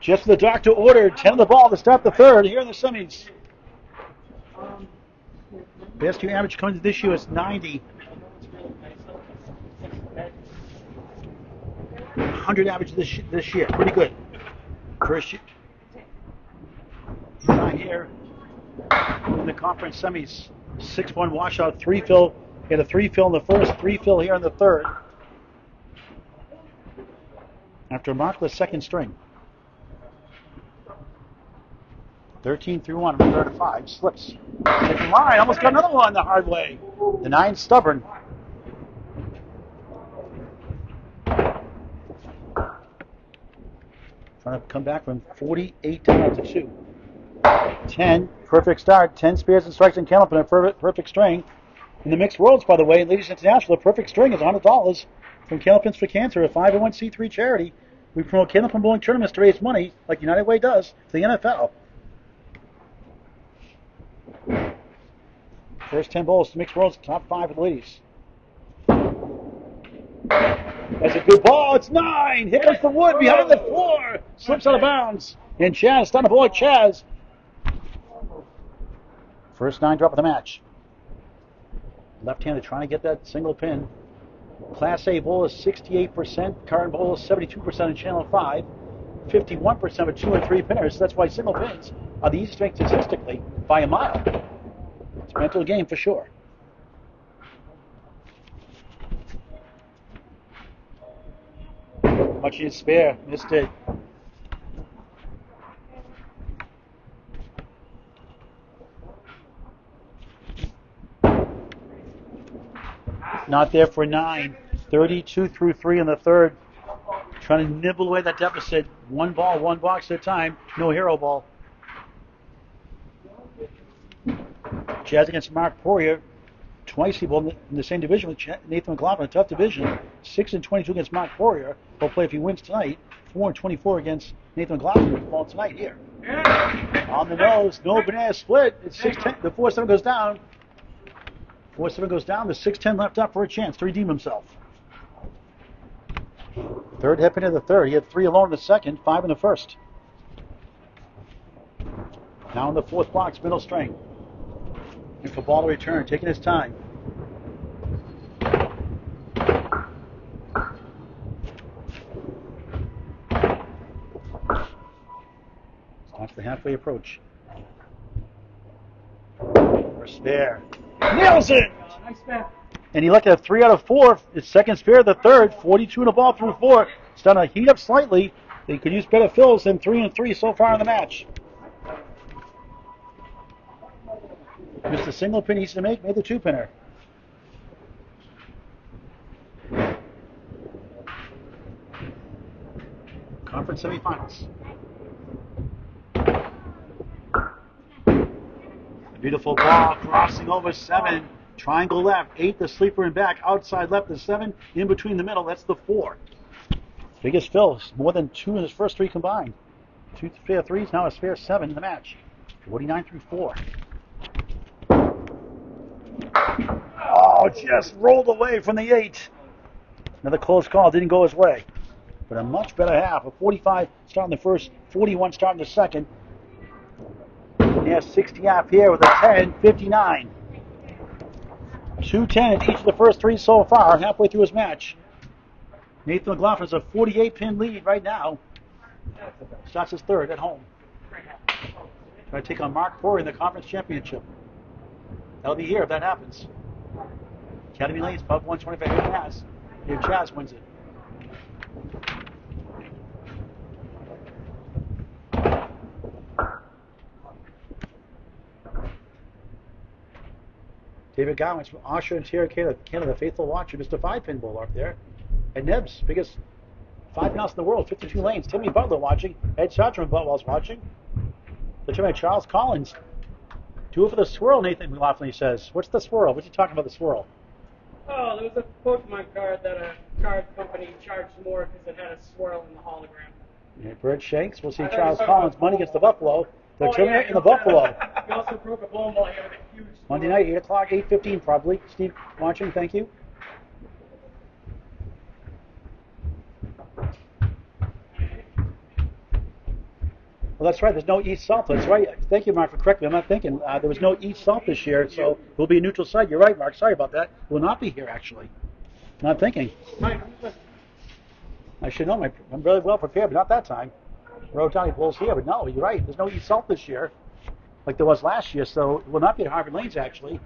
Just the doctor ordered 10 of the ball to start the third here in the semis. Best two average coming to this year is 90. 100 average this year. Pretty good. First right here in the conference semis. 6-1 washout, 3-fill. He had a 3-fill in the first, 3-fill here in the third. After a markless second string. 13-1, third to 5, slips. Second line, almost got another one the hard way. The 9 stubborn. Trying to come back from 48 down to 2. 10, perfect start. 10 spares and strikes in Gallant and a perfect string. In the mixed worlds, by the way, Ladies International, a perfect string is $100 from Gallant for Cancer, a 501c3 charity. We promote Gallant bowling tournaments to raise money, like United Way does, for the NFL. First 10 bowls to mixed worlds, top 5 for the ladies. That's a good ball. It's 9. Here comes the wood behind the 4. Slips out of bounds. And Chaz, down the board, Chaz. First 9 drop of the match. Left-handed trying to get that single pin. Class A bowl is 68%. Current bowl is 72% in Channel 5. 51% of 2 and 3 pinners. That's why single pins are the easiest to make statistically by a mile. It's a mental game for sure. Much you spare. Missed it. Not there for 9. 32 through 3 in the third. Trying to nibble away that deficit. One ball, one box at a time. No hero ball. Jazz against Mark Poirier. Twice he bowled in the same division with Nathan McLaughlin. A tough division. 6-22 against Mark Poirier. He'll play if he wins tonight. 4-24 against Nathan McLaughlin. He's bowling tonight here. On the nose. No banana split. It's 6-10. The 4-7 goes down. 4-7 goes down. The 6-10 left up for a chance to redeem himself. Third hip into the third. He had 3 alone in the second, 5 in the first. Now in the fourth box, middle string. And for ball to return, taking his time. Starts the halfway approach. For spare. Nails it! Nice spare. And he looked at 3 out of 4. His second spare, the third. 42 in the ball through 4. It's done to heat up slightly. They could use better fills than 3 and 3 so far in the match. Missed the single pin he used to make, made the 2-pinner. Conference semifinals. A beautiful ball crossing over 7. Triangle left, 8 the sleeper and back. Outside left the 7. In between the middle, that's the 4. Biggest fill, more than 2 in his first 3 combined. 2 spare 3s, now a spare 7 in the match. 49 through 4. Oh, just rolled away from the 8. Another close call, didn't go his way. But a much better half. A 45 starting the first, 41 starting the second. Yeah, 60 half here with a 10, 59. 2-10 in each of the first 3 so far, halfway through his match. Nathan McLaughlin has a 48-pin lead right now. Starts his third at home. Trying to take on Mark Poirier in the conference championship. That'll be here if that happens. Academy Lanes, above 125 here pass. Here Chaz wins it. David Gallant from Osher and Tierra Canada, faithful watcher, Mr. 5-pin bowler up there. And Nebs, biggest 5-0 in the world, 52 lanes. Timmy Butler watching. Ed Shotram Butwell's watching. The chairman, Charles Collins. Do it for the swirl, Nathan McLaughlin, he says. What's the swirl? What's he talking about the swirl? Oh, there was a Pokemon card that a card company charged more because it had a swirl in the hologram. Yeah, Bird Shanks. We'll see Charles Collins. Money against the Buffalo. The Terminator in the Buffalo. He also broke a bowling ball here with a huge swirl. Monday night, 8 o'clock, 8:15 probably. Steve watching, thank you. Well, that's right. There's no East-South. That's right. Thank you, Mark, for correcting me. I'm not thinking. There was no East-South this year, so it will be a neutral site. You're right, Mark. Sorry about that. It will not be here, actually. Not thinking. I should know. I'm really well prepared, but not that time. Wrote down he blows here, but no, you're right. There's no East-South this year, like there was last year, so it will not be at Harvard Lanes, actually.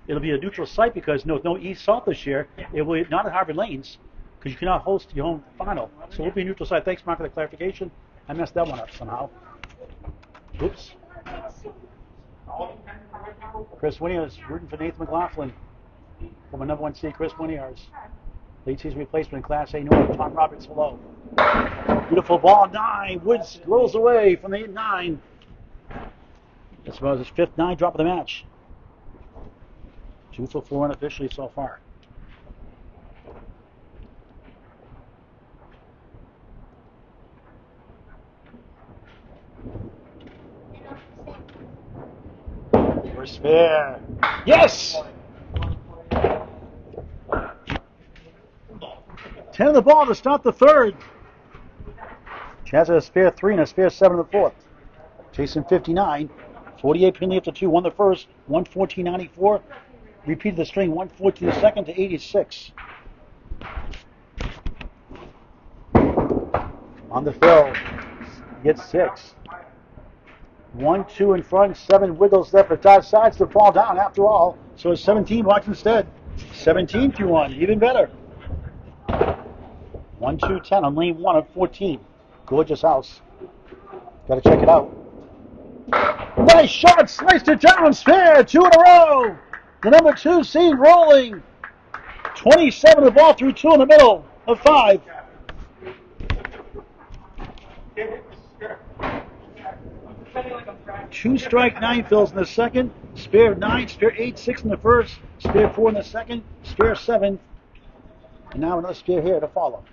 It'll be a neutral site because no East-South this year. It will be not at Harvard Lanes because you cannot host your home final. So it will be a neutral site. Thanks, Mark, for the clarification. I messed that one up somehow. Oops. Chris Winnier is rooting for Nathan McLaughlin. From a number 1 seed, Chris Winniers. Lead season replacement in Class A North. Tom Roberts below. Beautiful ball, 9. Woods rolls away from the 9. This was his 5th 9 drop of the match. 2 for 4 unofficially so far. First spare. Yes! 10 of the ball to start the 3rd. Chaz has a spare 3 and a spare 7 in the 4th. Jason 59. 48 penalty after 2. Won the first. 114.94. Repeated the string. 114 the second to 86. On the fill. Gets 6. 1, 2 in front. 7 wiggles left. But decides to fall down after all. So it's 17. Watch instead. 17 through 1. Even better. 1, 2, 10 on lane 1 of 14. Gorgeous house. Got to check it out. Nice shot. Sliced it down. Spare. 2 in a row. The number 2 seed rolling. 27 the ball through 2 in the middle of 5. Two strike 9 fills in the second. Spare 9. Spare 8. 6 in the first. Spare 4 in the second. Spare 7. And now another spare here to follow.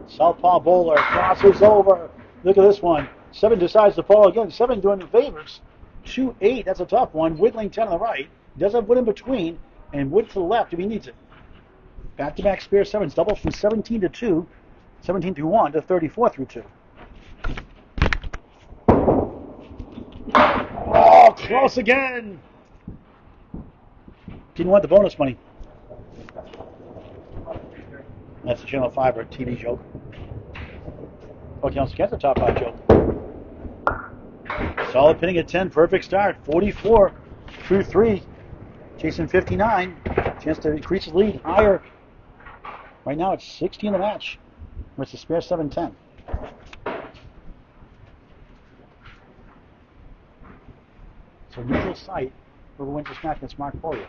Southpaw bowler crosses over. Look at this one. 7 decides to fall again. 7 doing the favors. 2, 8. That's a tough one. Whittling 10 on the right. Does have wood in between. And wood to the left if he needs it. Back-to-back spare 7s. Double from 17 to 2. 17 through 1 to 34 through 2. Oh, close again. Didn't want the bonus money. That's a Channel 5 or TV joke. Okay, let's get the top 5 joke. Solid pinning at 10. Perfect start. 44 through 3. Jason 59. Chance to increase his lead higher. Right now it's 60 in the match. With the spare 7-10. So neutral site. Whoever wins this match gets marked for you.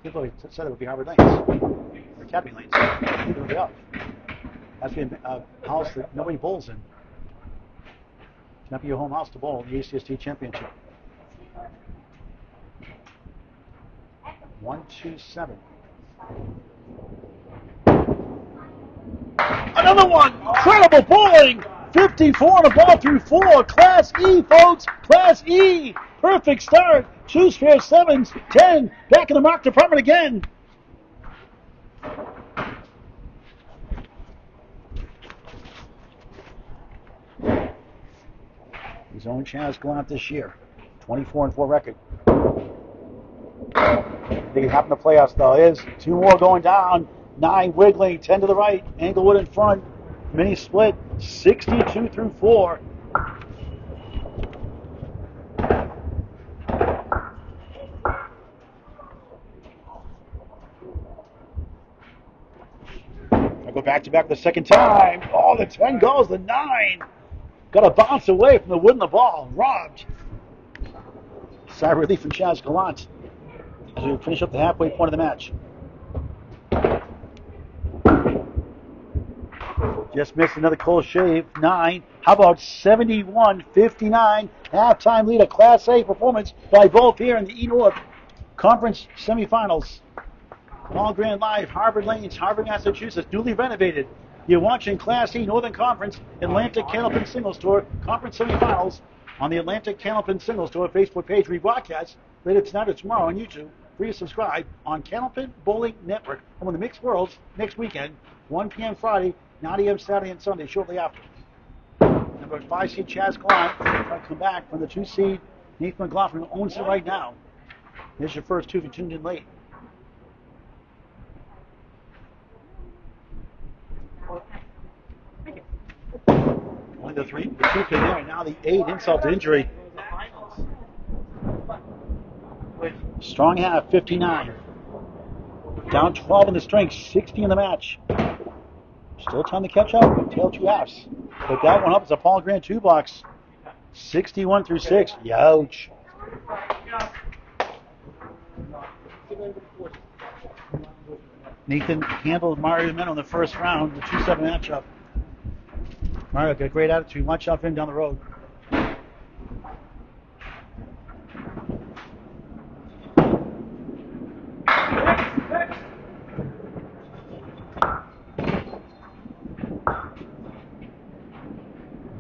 People said it would be Harvard Lanes. Or Academy Lanes. It would be up. That's be a house that nobody bowls in. It's not be your home house to bowl in the ACST Championship. 1, 2, 7. Another one! Incredible bowling! 54 on the ball through 4. Class E, folks! Class E! Perfect start. 2 spare 7s. 10. Back in the mark department again. His own Chaz Gallant this year. 24-4 record. I think it happened in the playoffs, though. It is 2 more going down. 9 wiggling. 10 to the right. Englewood in front. Mini split. 62 through 4. I go back to back the second time. Oh, the 10 goes. The 9. Got to bounce away from the wood and the ball. Robbed. Sigh of relief from Chaz Gallant. to finish up the halfway point of the match. Just missed another close shave. 9. How about 71-59? Halftime lead, a Class A performance by both here in the E-North Conference Semifinals. All Grand Live, Harvard Lanes, Harvard, Massachusetts, newly renovated. You're watching Class E Northern Conference Atlantic Candlepin Singles Tour Conference Semifinals on the Atlantic Candlepin Singles Tour Facebook page. Rebroadcast later tonight or tomorrow on YouTube. Free to subscribe on Candlepin Bowling Network. Home of the Mixed Worlds next weekend, 1 p.m. Friday, 9 a.m. Saturday and Sunday, shortly after. Number 5 seed Chaz Gallant trying to come back from the 2 seed Nathan McLaughlin, who owns it right now. Here's your first two if you tuned in late. Only the 2 pin there, and now the 8, insult to injury. Strong half, 59. Down 12 in the strength, 60 in the match. Still time to catch up, tail 2 halves. But that one up is a Paul Grant 2 box. 61 through 6. Youch. Nathan handled Mario Meno in the first round, the 2-7 matchup. Mario got a great attitude. Watch out for him down the road.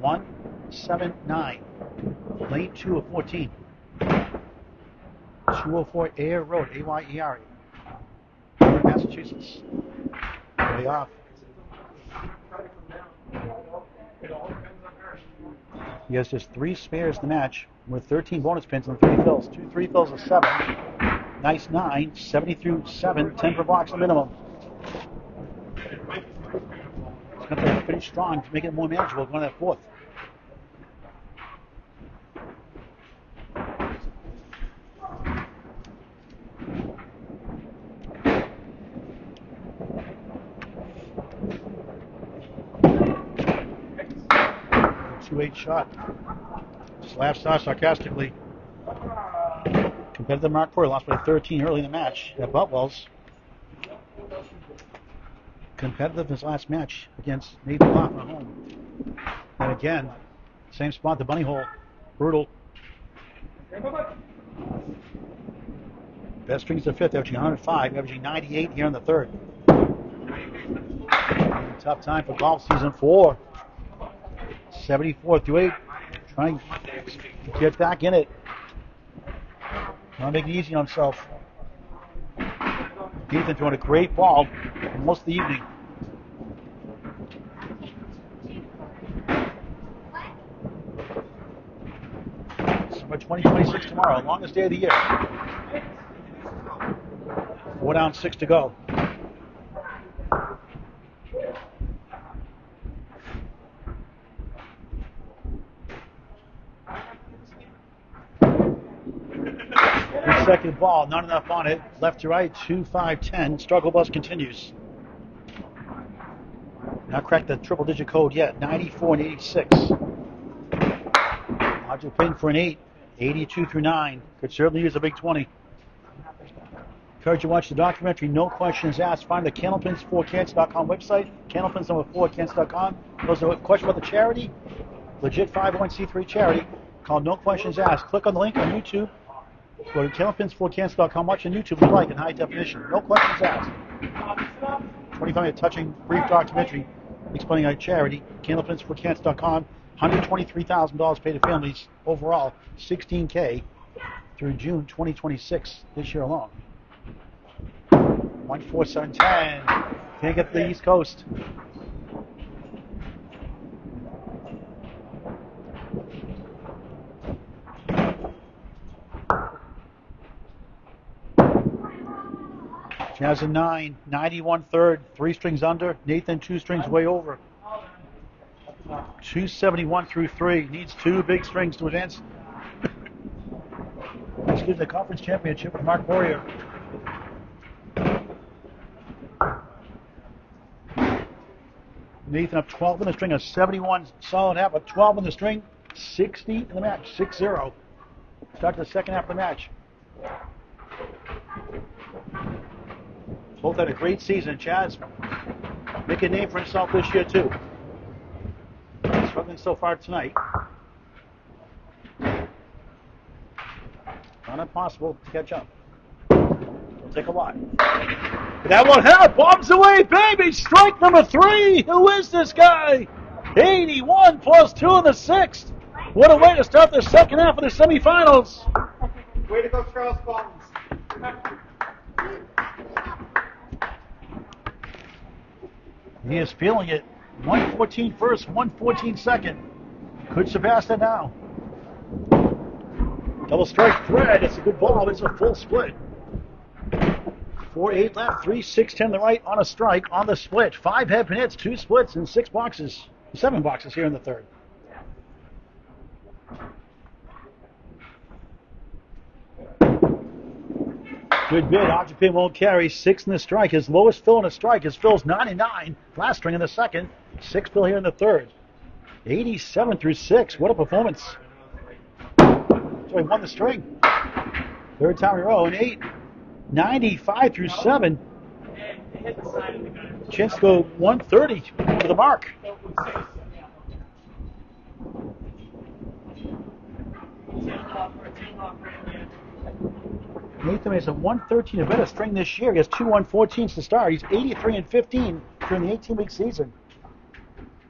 One, 7, 9. Lane 2 of 14. 204 Air Road, A-Y-E-R. Massachusetts. Way off. He has just 3 spares in the match with 13 bonus pins and 3 fills. 2 3 fills of 7. Nice 9. 70 through 7. 10 per box minimum. He's going to finish strong to make it more manageable going to that 4th. .28 shot. Just laughed sarcastically. Competitive Mark Porter lost by 13 early in the match at Butwell's. Competitive in his last match against Nathan McLaughlin at home. And again, same spot, the bunny hole. Brutal. Best strings of 5th, averaging 105, averaging 98 here in the 3rd. Tough time for golf season 4. 74 through 8. Trying to get back in it. Not making it easy on himself. Ethan throwing a great ball for most of the evening. Summer 2026 tomorrow, longest day of the year. 4 down, 6 to go. Second ball, not enough on it. Left to right, 2, 5, 10. Struggle bus continues. Not cracked the triple digit code yet. 94 and 86. Logic pin for an 8. 82 through 9. Could certainly use a big 20. Encourage you to watch the documentary No Questions Asked. Find the candlepins4cancer.com website. Candlepins number 4cancer.com. Those are a question about the charity. Legit 501c3 charity called No Questions Asked. Click on the link on YouTube. Go to candlepins4cancer.com. Watch on YouTube if you like in high definition. No questions asked. 25-minute touching brief documentary explaining our charity. Candlepins4cancer.com. $123,000 paid to families overall. $16K through June 2026 this year alone. 14710. Can't get to the East Coast. Has a 9, 91 third, 3 strings under. Nathan 2 strings way over. 271 through 3. Needs 2 big strings to advance. Excuse me, the conference championship with Mark Warrior. Nathan up 12 in the string, a 71 solid half, a 12 in the string, 60 in the match, 6-0. Start the second half of the match. Both had a great season. Chad's making a name for himself this year, too. Struggling so far tonight. Not impossible to catch up. It'll take a lot. But that won't help. Bombs away, baby. Strike number 3. Who is this guy? 81 plus 2 in the 6th. What a way to start the second half of the semifinals. Way to go, Charles Collins. He is feeling it. 114 first, 114 second. Could surpass that now. Double strike thread. It's a good ball. It's a full split. 4-8 left, 3-6-10 the right on a strike on the split. 5 head-pin hits, 2 splits, and 7 boxes here in the third. Good bid. Object pin won't carry. 6 in the strike. His lowest fill in a strike is Phil's 99. Last string in the second. 6 fill here in the third. 87 through 6. What a performance. So he won the string. Third time in a row. And 8. 95 through 7. Chance to go 130 to the mark. Nathan is a 113 a better string this year. He has 2 114s to start. He's 83 and 15 during the 18-week season.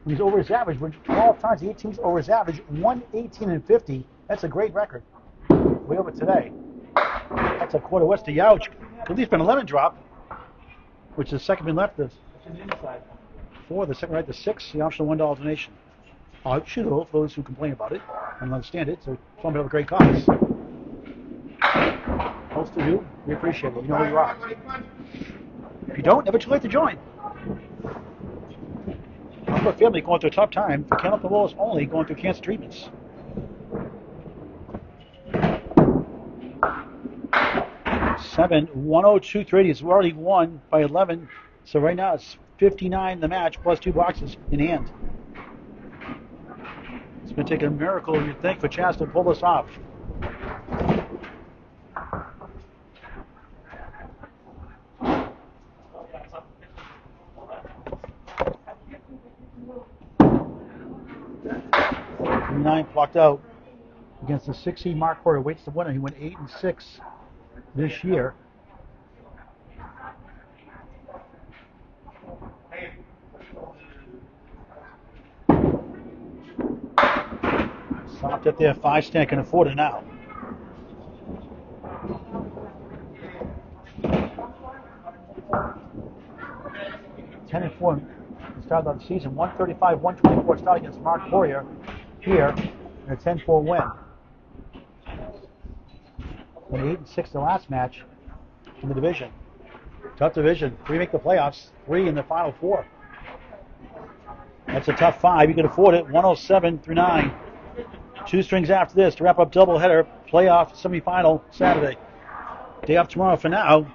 He's over his average. 12 times the 18's over his average. 118 and 50. That's a great record. Way over today. That's a quarter west to Youch. At least an 11 drop, which is the second pin left. The 4, the second right, the 6, the optional $1 donation. Oh, shoot, for those who complain about it and understand it. So it's one of a great cause. Most of you, we appreciate it. You know who you are. If you don't, never too late to join. I've got a family going through a tough time. For Kenneth Willis only going through cancer treatments. Seven, 102 380. It's already won by 11. So right now it's 59 the match plus 2 boxes in hand. It's going to take a miracle, you'd think, for Chaz to pull this off. Nine plucked out against the 6 seed Mark Porter. Waits the winner. He went 8 and 6 this year. Soft up there, 5 stand can afford it now. Ten and 4 started out the season. 135, 124 start against Mark Poirier here in a 10-4 win. And 8 and 6 the last match in the division. Tough division. 3 make the playoffs, 3 in the final 4. That's a tough 5. You can afford it. 107 through 9. 2 strings after this to wrap up doubleheader playoff semifinal Saturday. Day off tomorrow for now.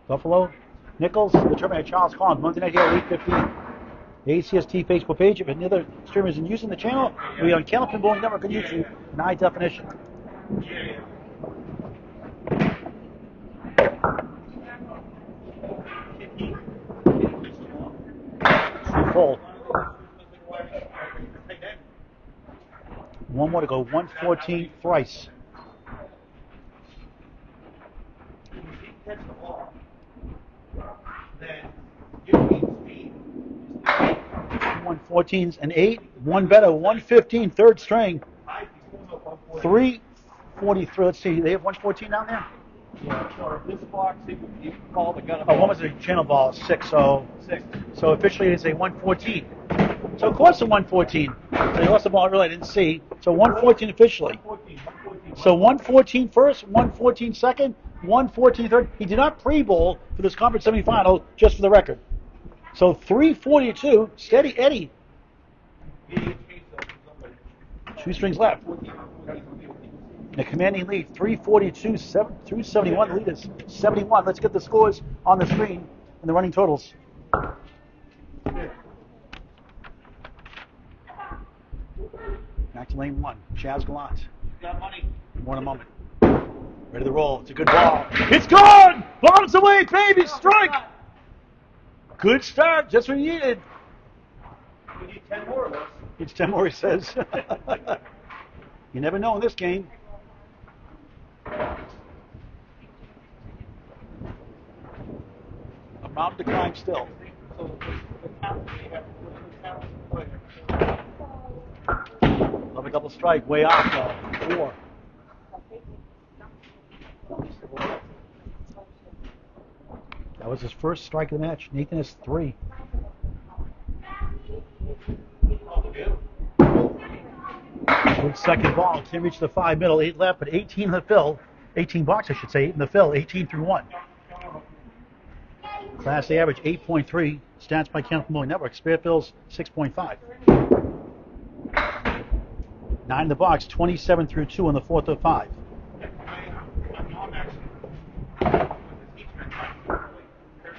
Buffalo, Nichols, the Terminator Charles Collins. Monday night here at 8:15. The ACST Facebook page. If any other streamers are using the channel, we are on Gallant Bowling Network on YouTube in high definition. Full. 1 more to go. 114 thrice. Catch the ball. Then give me speed. 114s and 8. 1 better. 115 third string. 343. Let's see. They have 114 down there. Yeah, sure. This box, you can call the gun. Oh, one was a channel ball. 6. So 6. So officially it's a 114. So of course a 114. So you lost the ball early. I didn't see. So 114 officially. 114. So 114 first, 114 second, 114 third. He did not pre-bowl for this conference semifinal, just for the record. So 342, steady Eddie. 2 strings left. The commanding lead, 342 through 71. The lead is 71. Let's get the scores on the screen and the running totals. Back to lane 1, Chaz Gallant. Got money. More in a moment. Ready to roll. It's a good ball. It's gone! Bombs away, baby! Strike! Good start. Just what you needed. We need 10 more of those. It's 10 more, he says. You never know in this game. A mountain to climb still. So the talent we have, the talented player. Love a double strike. Way off, though. 4. That was his first strike of the match. Nathan has 3. Good second ball. Can't reach the 5 middle. 8 left, but 18 in the fill. 18 box, I should say. 8 in the fill. 18 through 1. Class A average 8.3. Stats by Campbell Mowing Network. Spare fills 6.5. 9 in the box. 27 through 2 on the 4th of 5.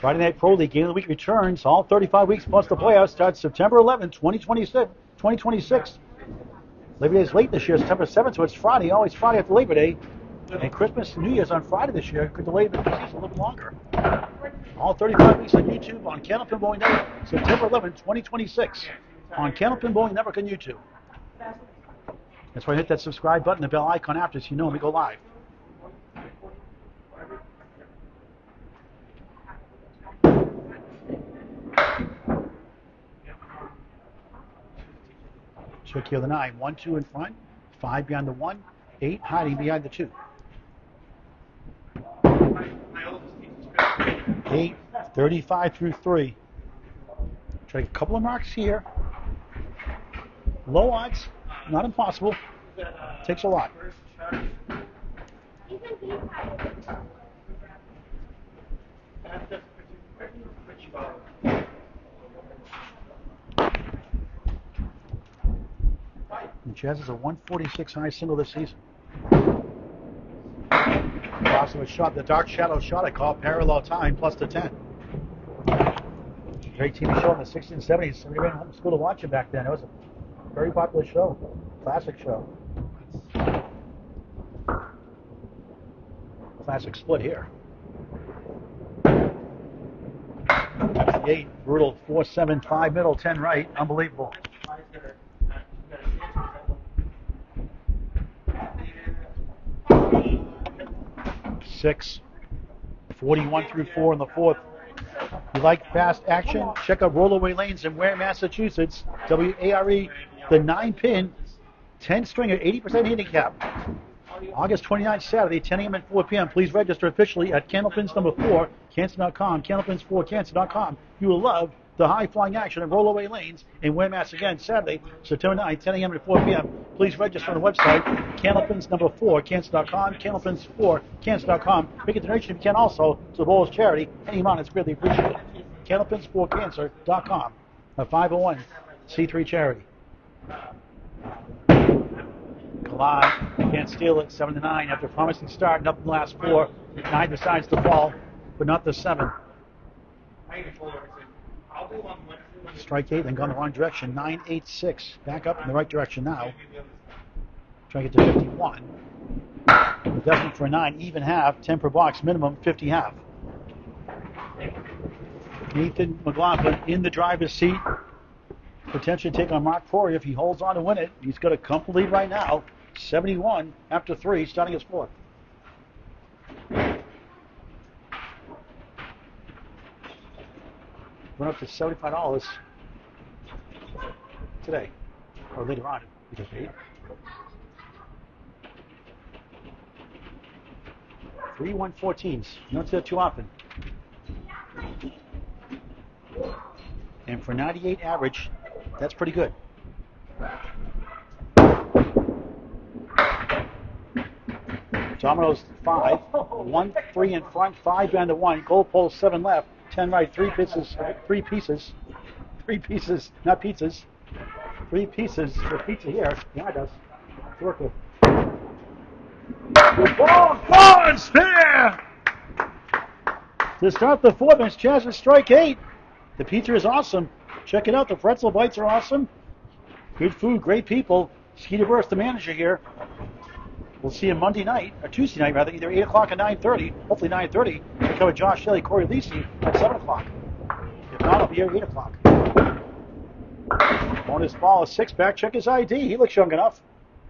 Friday Night Pro League Game of the Week returns. All 35 weeks plus the playoffs starts September 11th, 2026. Labor Day is late this year, September 7th, so it's Friday. Always Friday after Labor Day. And Christmas and New Year's on Friday this year. Could delay the season a little longer. All 35 weeks on YouTube on Gallant Bowling Network, September 11th, 2026. On Gallant Bowling Network on YouTube. That's why hit that subscribe button, the bell icon after, so you know when we go live. Trick here the 9. 1, 2 in front. 5 behind the 1. 8 hiding behind the 2. 8, 35 through 3. Try a couple of marks here. Low odds, not impossible. Takes a lot. And Chaz is a 146 high single this season. Also a shot, the dark shadow shot I call parallel time plus the 10. Great TV show in the 60s and 70s. Somebody ran home school to watch it back then. It was a very popular show, classic show. Classic split here. That's the 8, brutal 4, 7, 5 middle, 10 right, unbelievable. 6, 41 through 4 in the 4th. You like fast action? Check out Rollaway Lanes in Ware, Massachusetts. WARE, the 9-pin, 10-stringer, 80% handicap. August 29th, Saturday, 10 a.m. and 4 p.m. Please register officially at Candlepins number 4, Cancer.com, Candlepins4, Cancer.com. You will love the high-flying action at Rollaway Lanes in Ware, Mass. Again, Saturday, September 9th, 10 a.m. and 4 p.m. Please register on the website, Candlepins number 4, Cancer.com, Candlepins4, Cancer.com. Make a donation if you can also to the Bowls charity. Any amount is greatly appreciated. Candlepins4, Cancer.com, a 501c3 charity. Gallant can't steal it, 7-9 after a promising start, nothing in the last 4. 9 decides to fall, but not the 7. Strike 8, then gone the wrong direction. 9, 8, 6. Back up in the right direction now. Try to get to 51. Definitely for a 9, even half, 10 per box, minimum 50 half. Nathan McLaughlin in the driver's seat. Potentially take on Mark Corey if he holds on to win it. He's got a comfortable lead right now. 71 after 3, starting his 4th. Went up to $75 today, or later on, we get paid. 3 114s. You don't see that too often. And for 98 average, that's pretty good. Dominoes 5, 1, 3 in front, 5 behind the 1. Goal pole 7 left, 10 right, 3 pieces, not pizzas. 3 pieces for pizza here. Yeah, it does. It's working. The ball gone, spare! To start the 4th, it's Chaz's strike 8. The pizza is awesome. Check it out. The pretzel bites are awesome. Good food, great people. Skeeter Burst, the manager here. We'll see him Monday night, or Tuesday night rather, either 8 o'clock or 9:30. Hopefully 9:30. We'll cover Josh Shelley, Corey Lisi at 7 o'clock. If not, I'll be here at 8 o'clock. Bonus ball, a 6-pack. Check his ID. He looks young enough.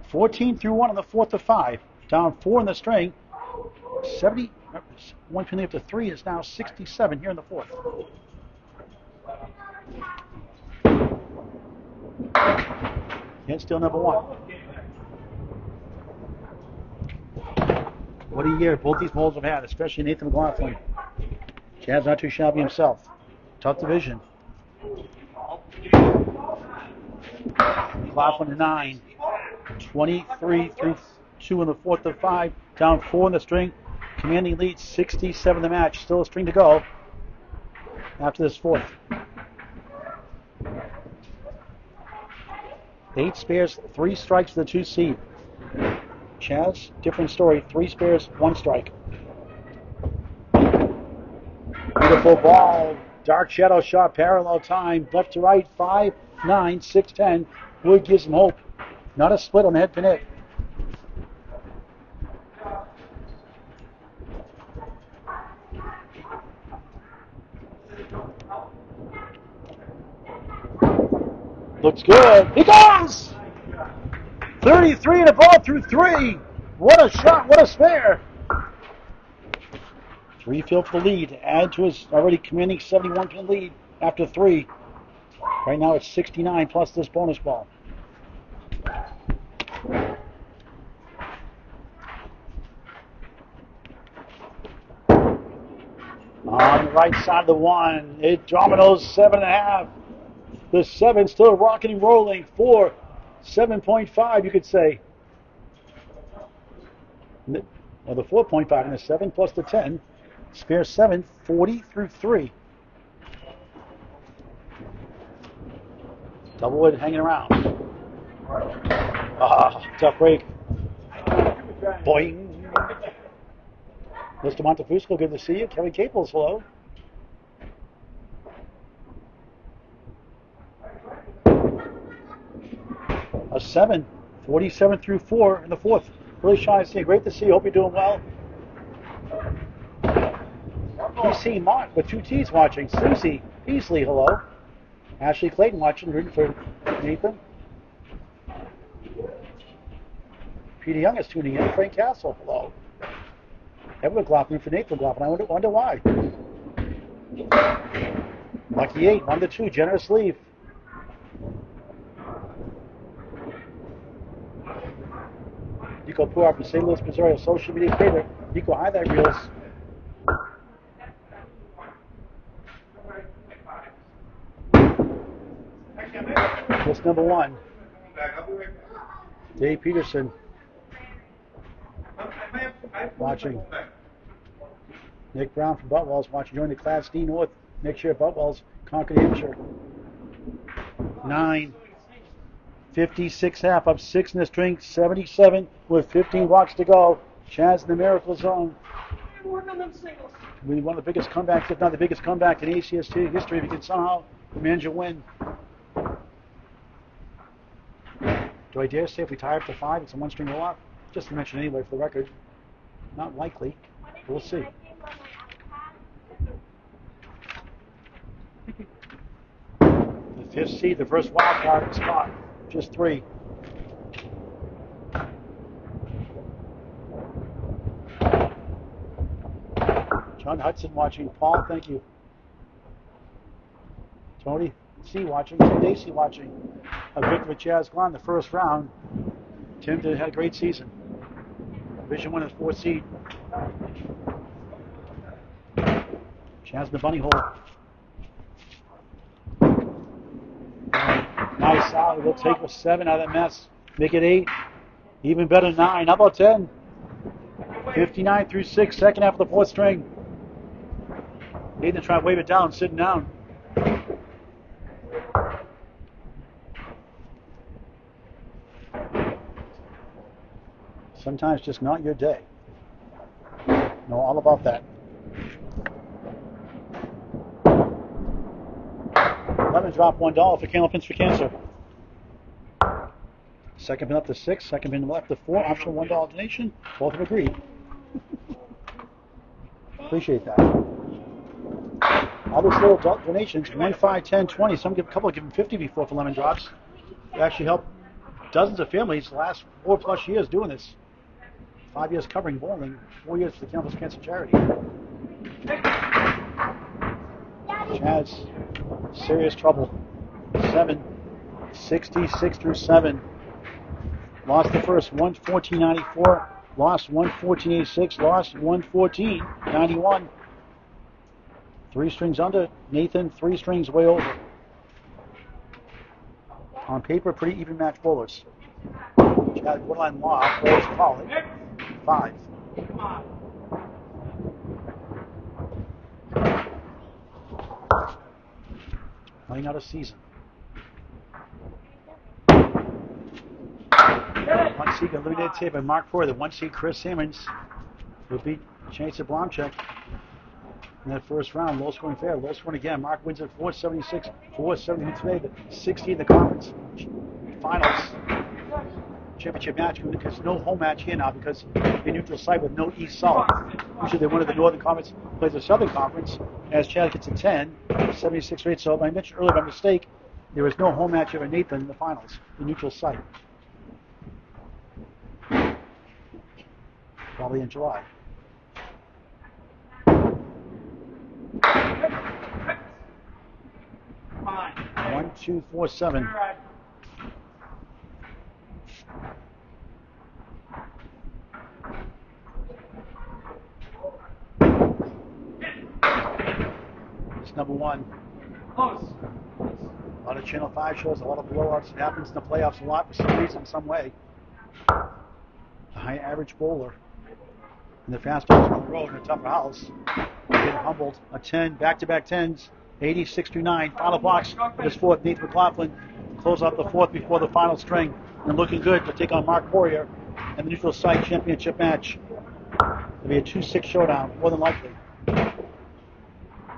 14 through 1 on the 4th to 5. Down 4 in the string. 70. One penalty up to 3 is now 67 here in the 4th. Again, still number 1. What a year both these bowls have had, especially Nathan McLaughlin. Chad's not too shabby himself. Tough division. McLaughlin 9. 23 through 2 in the 4th to 5. Down 4 in the string. Commanding lead, 67 the match. Still a string to go after this 4th. 8 spares, 3 strikes for the 2 seed. Chaz, different story. 3 spares, 1 strike. Beautiful ball. Dark shadow shot, parallel time. Left to right, 5, 9, 6, 10. Wood gives him hope. Not a split on the head pin hit. Looks good. He goes! 33 and a ball through 3. What a shot, what a spare. 3 field for the lead to add to his already commanding 71-pin lead after 3. Right now it's 69 plus this bonus ball. On the right side of the 1, it dominoes 7.5. The 7 still rocking and rolling. 4, 7.5 you could say. Well, the 4.5 and the 7 plus the 10. Spare 7, 40 through 3. Doublewood hanging around. Tough break. Boing. Mr. Montefusco, good to see you. Kevin Caples, hello. A 7, 47 through 4 in the 4th. Really shy to see you. Great to see you. Hope you're doing well. PC Mott with 2 T's watching. Susie Peasley, hello. Ashley Clayton watching, rooting for Nathan. Peter Young is tuning in. Frank Castle, hello. Edward McLaughlin for Nathan McLaughlin. I wonder why. Lucky 8, 1 to 2, generous leave. Nico Puar from St. Louis, Missouri, social media creator. Nico, highlight reels. That's number 1. Dave Peterson watching. Nick Brown from Butwell's watching. Join the Class D North next year at Butwell's, Concord, Hampshire. 9. 56 half, up 6 in the string, 77 with 15 watts to go. Chaz in the miracle zone. One of the biggest comebacks, if not the biggest comeback in ACST history, if you can somehow manage a win. Do I dare say if we tie up to 5, it's a 1-string roll-off? Just to mention anyway for the record. Not likely. We'll see. The 5th seed, the first wild card spot. Just 3. John Hudson watching. Paul, thank you. Tony C watching. Tim Dacey watching. A victory with Chaz Gallant in the first round. Tim had a great season. Division 1 is 4th seed. Chaz in the bunny hole. Nice out. We'll take a 7 out of that mess. Make it 8. Even better 9. How about 10? 59 through 6. Second half of the 4th string. Nathan trying to wave it down, sitting down. Sometimes just not your day. Know all about that. Lemon drop $1 for Candlepins for Cancer. Second pin up to 6, second pin left to 4, optional $1 donation. Both have agreed. Appreciate that. All those little donations, 1, 5, 10, 20. Some give, a couple have given 50 before for lemon drops. They actually help dozens of families the last 4+ years doing this. 5 years covering bowling, 4 years for the Campbell's Cancer Charity. Chaz, serious trouble. 7, 66 through 7. Lost the first 114.94, lost 114.86, lost 114.91. 3 strings under, Nathan, 3 strings way over. On paper, pretty even match bowlers. Chad borderline law, players call it. 5. Playing out a season. One seed eliminated today by Mark Four. The 1 seed Chris Simmons will beat Chancellor Blomchek in that first round. Low scoring fair. Low scoring again. Mark wins at 476. 472 today. The 60 in the conference finals. Championship match because no home match here now because a neutral site with no East South. Usually they win at the Northern Conference, plays the Southern Conference. As Chad gets a 10, 76 rate. So I mentioned earlier by mistake, there was no home match here in Nathan in the finals, the neutral site. Probably in July. Fine. 1, 2, 4, 7. It's number 1. Close. A lot of Channel 5 shows, a lot of blowouts. It happens in the playoffs a lot for some reason, some way. A high average bowler. And the fast bowlers on the road in a tougher house. Getting humbled. A 10, back-to-back 10s. 86 through 9. Final box of his 4th, Nathan McLaughlin. Close out the 4th before the final string. And looking good to take on Mark Poirier in the neutral site championship match. It'll be a 2-6 showdown, more than likely.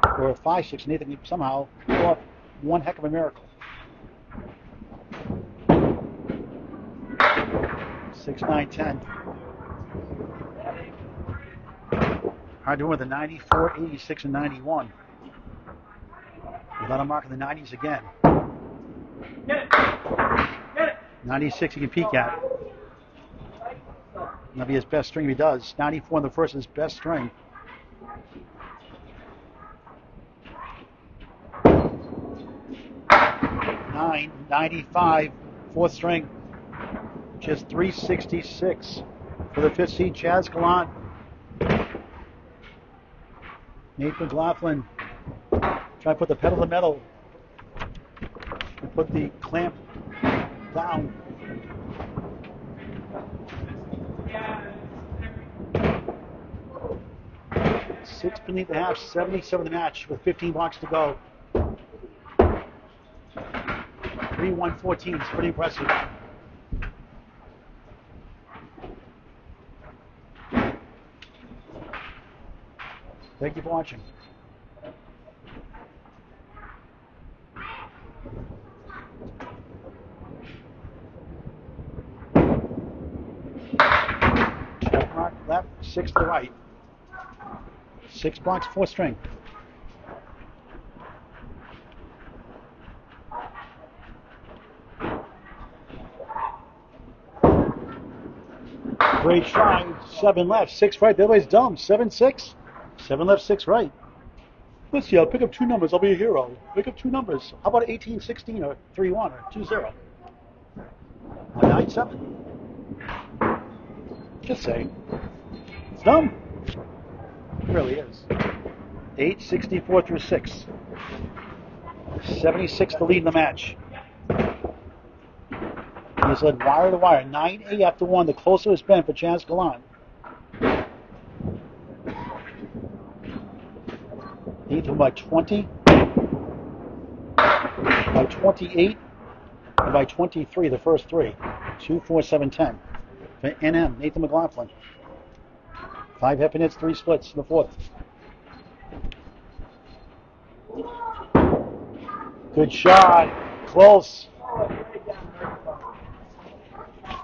Or a 5-6. Nathan can somehow pull off one heck of a miracle. 6, 9, 10. Hard to win with the 94, 86, and 91. Without a mark in the 90s again. 96 he can peek at. That'll be his best string if he does. 94 in the first is his best string. Nine, 95, 4th string. Just 366 for the 5th seed, Chaz Gallant. Nathan McLaughlin. Try to put the pedal to the metal and put the clamp down. Six beneath the half, 77 the match with 15 blocks to go. 3-1-14 is pretty impressive. Thank you for watching. Check mark left, 6 to the right. 6 blocks, 4th string. Great try. 7 left, 6 right. The other way's dumb. 7, 6. 7 left, 6 right. Let's see, I'll pick up 2 numbers. I'll be a hero. Pick up 2 numbers. How about 18, 16 or 3, 1 or 2, 0? Or 9, 7. Just saying. It's dumb. It really is. 8, 64 through 6. 76 to lead in the match. He's led wire to wire. 9-8 after 1. The closer it's been for Chaz Gallant. Nathan by 20, by 28, and by 23, the first 3. 2, 4, 7, 10. For NM, Nathan McLaughlin. 5 hip and hits, 3 splits in the 4th. Good shot. Close.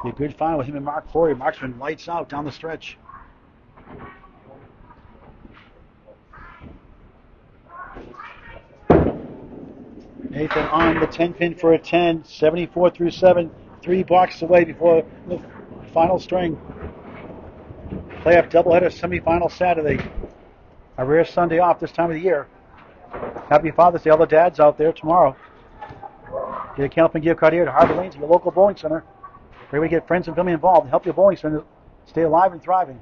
Be a good final with him and Mark Corey. Mark's been lights out down the stretch. Nathan on the 10 pin for a 10, 74 through 7, 3 blocks away before the final string. Playoff doubleheader semifinal Saturday. A rare Sunday off this time of the year. Happy Father's Day, all the dads out there tomorrow. Get a Candlepin gift card here at Harvard Lanes at your local bowling center. Where we get friends and family involved and help your bowling center stay alive and thriving.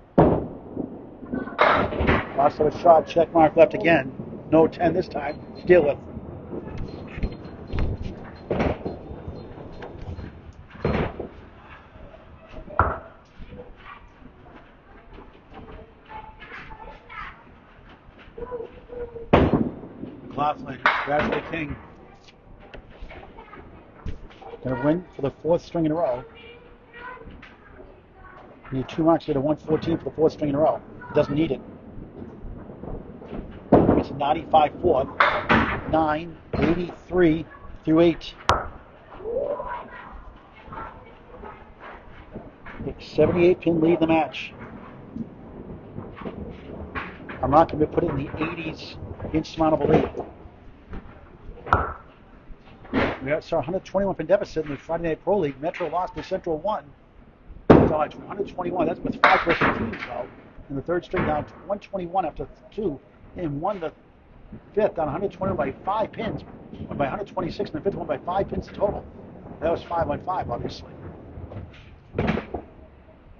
Lost of a shot, check mark left again. No 10 this time. Deal with. McLaughlin, Bradley King. Going to win for the 4th string in a row. Need 2 marks to get a 114 for the 4th string in a row. Doesn't need it. It's 95 4th, 9, 83 through 8. 78 pin lead the match. I'm not going to put it in the 80s. Insurmountable lead. We saw a 121 pin deficit in the Friday Night Pro League. Metro lost to Central 1. 121. That's with 5-person teams though. And the 3rd string down 121 after 2, and won the 5th down 121 by 5 pins. Won by 126, and the 5th one by 5 pins total. That was 5-on-5, obviously.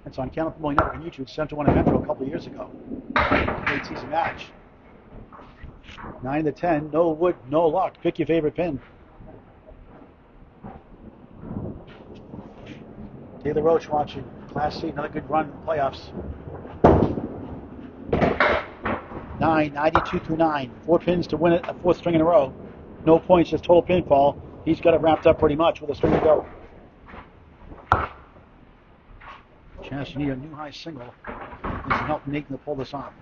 It's on Candlepin Bowling Network on YouTube. Central 1 and Metro a couple of years ago. Great season match. 9 to 10, no wood, no luck. Pick your favorite pin. Taylor Roach watching. Class C, another good run in the playoffs. 9, 92 through 9. 4 pins to win it, a 4th string in a row. No points, just total pinfall. He's got it wrapped up pretty much with a string to go. Chance to need a new high single. Needs some help Nathan to pull this off.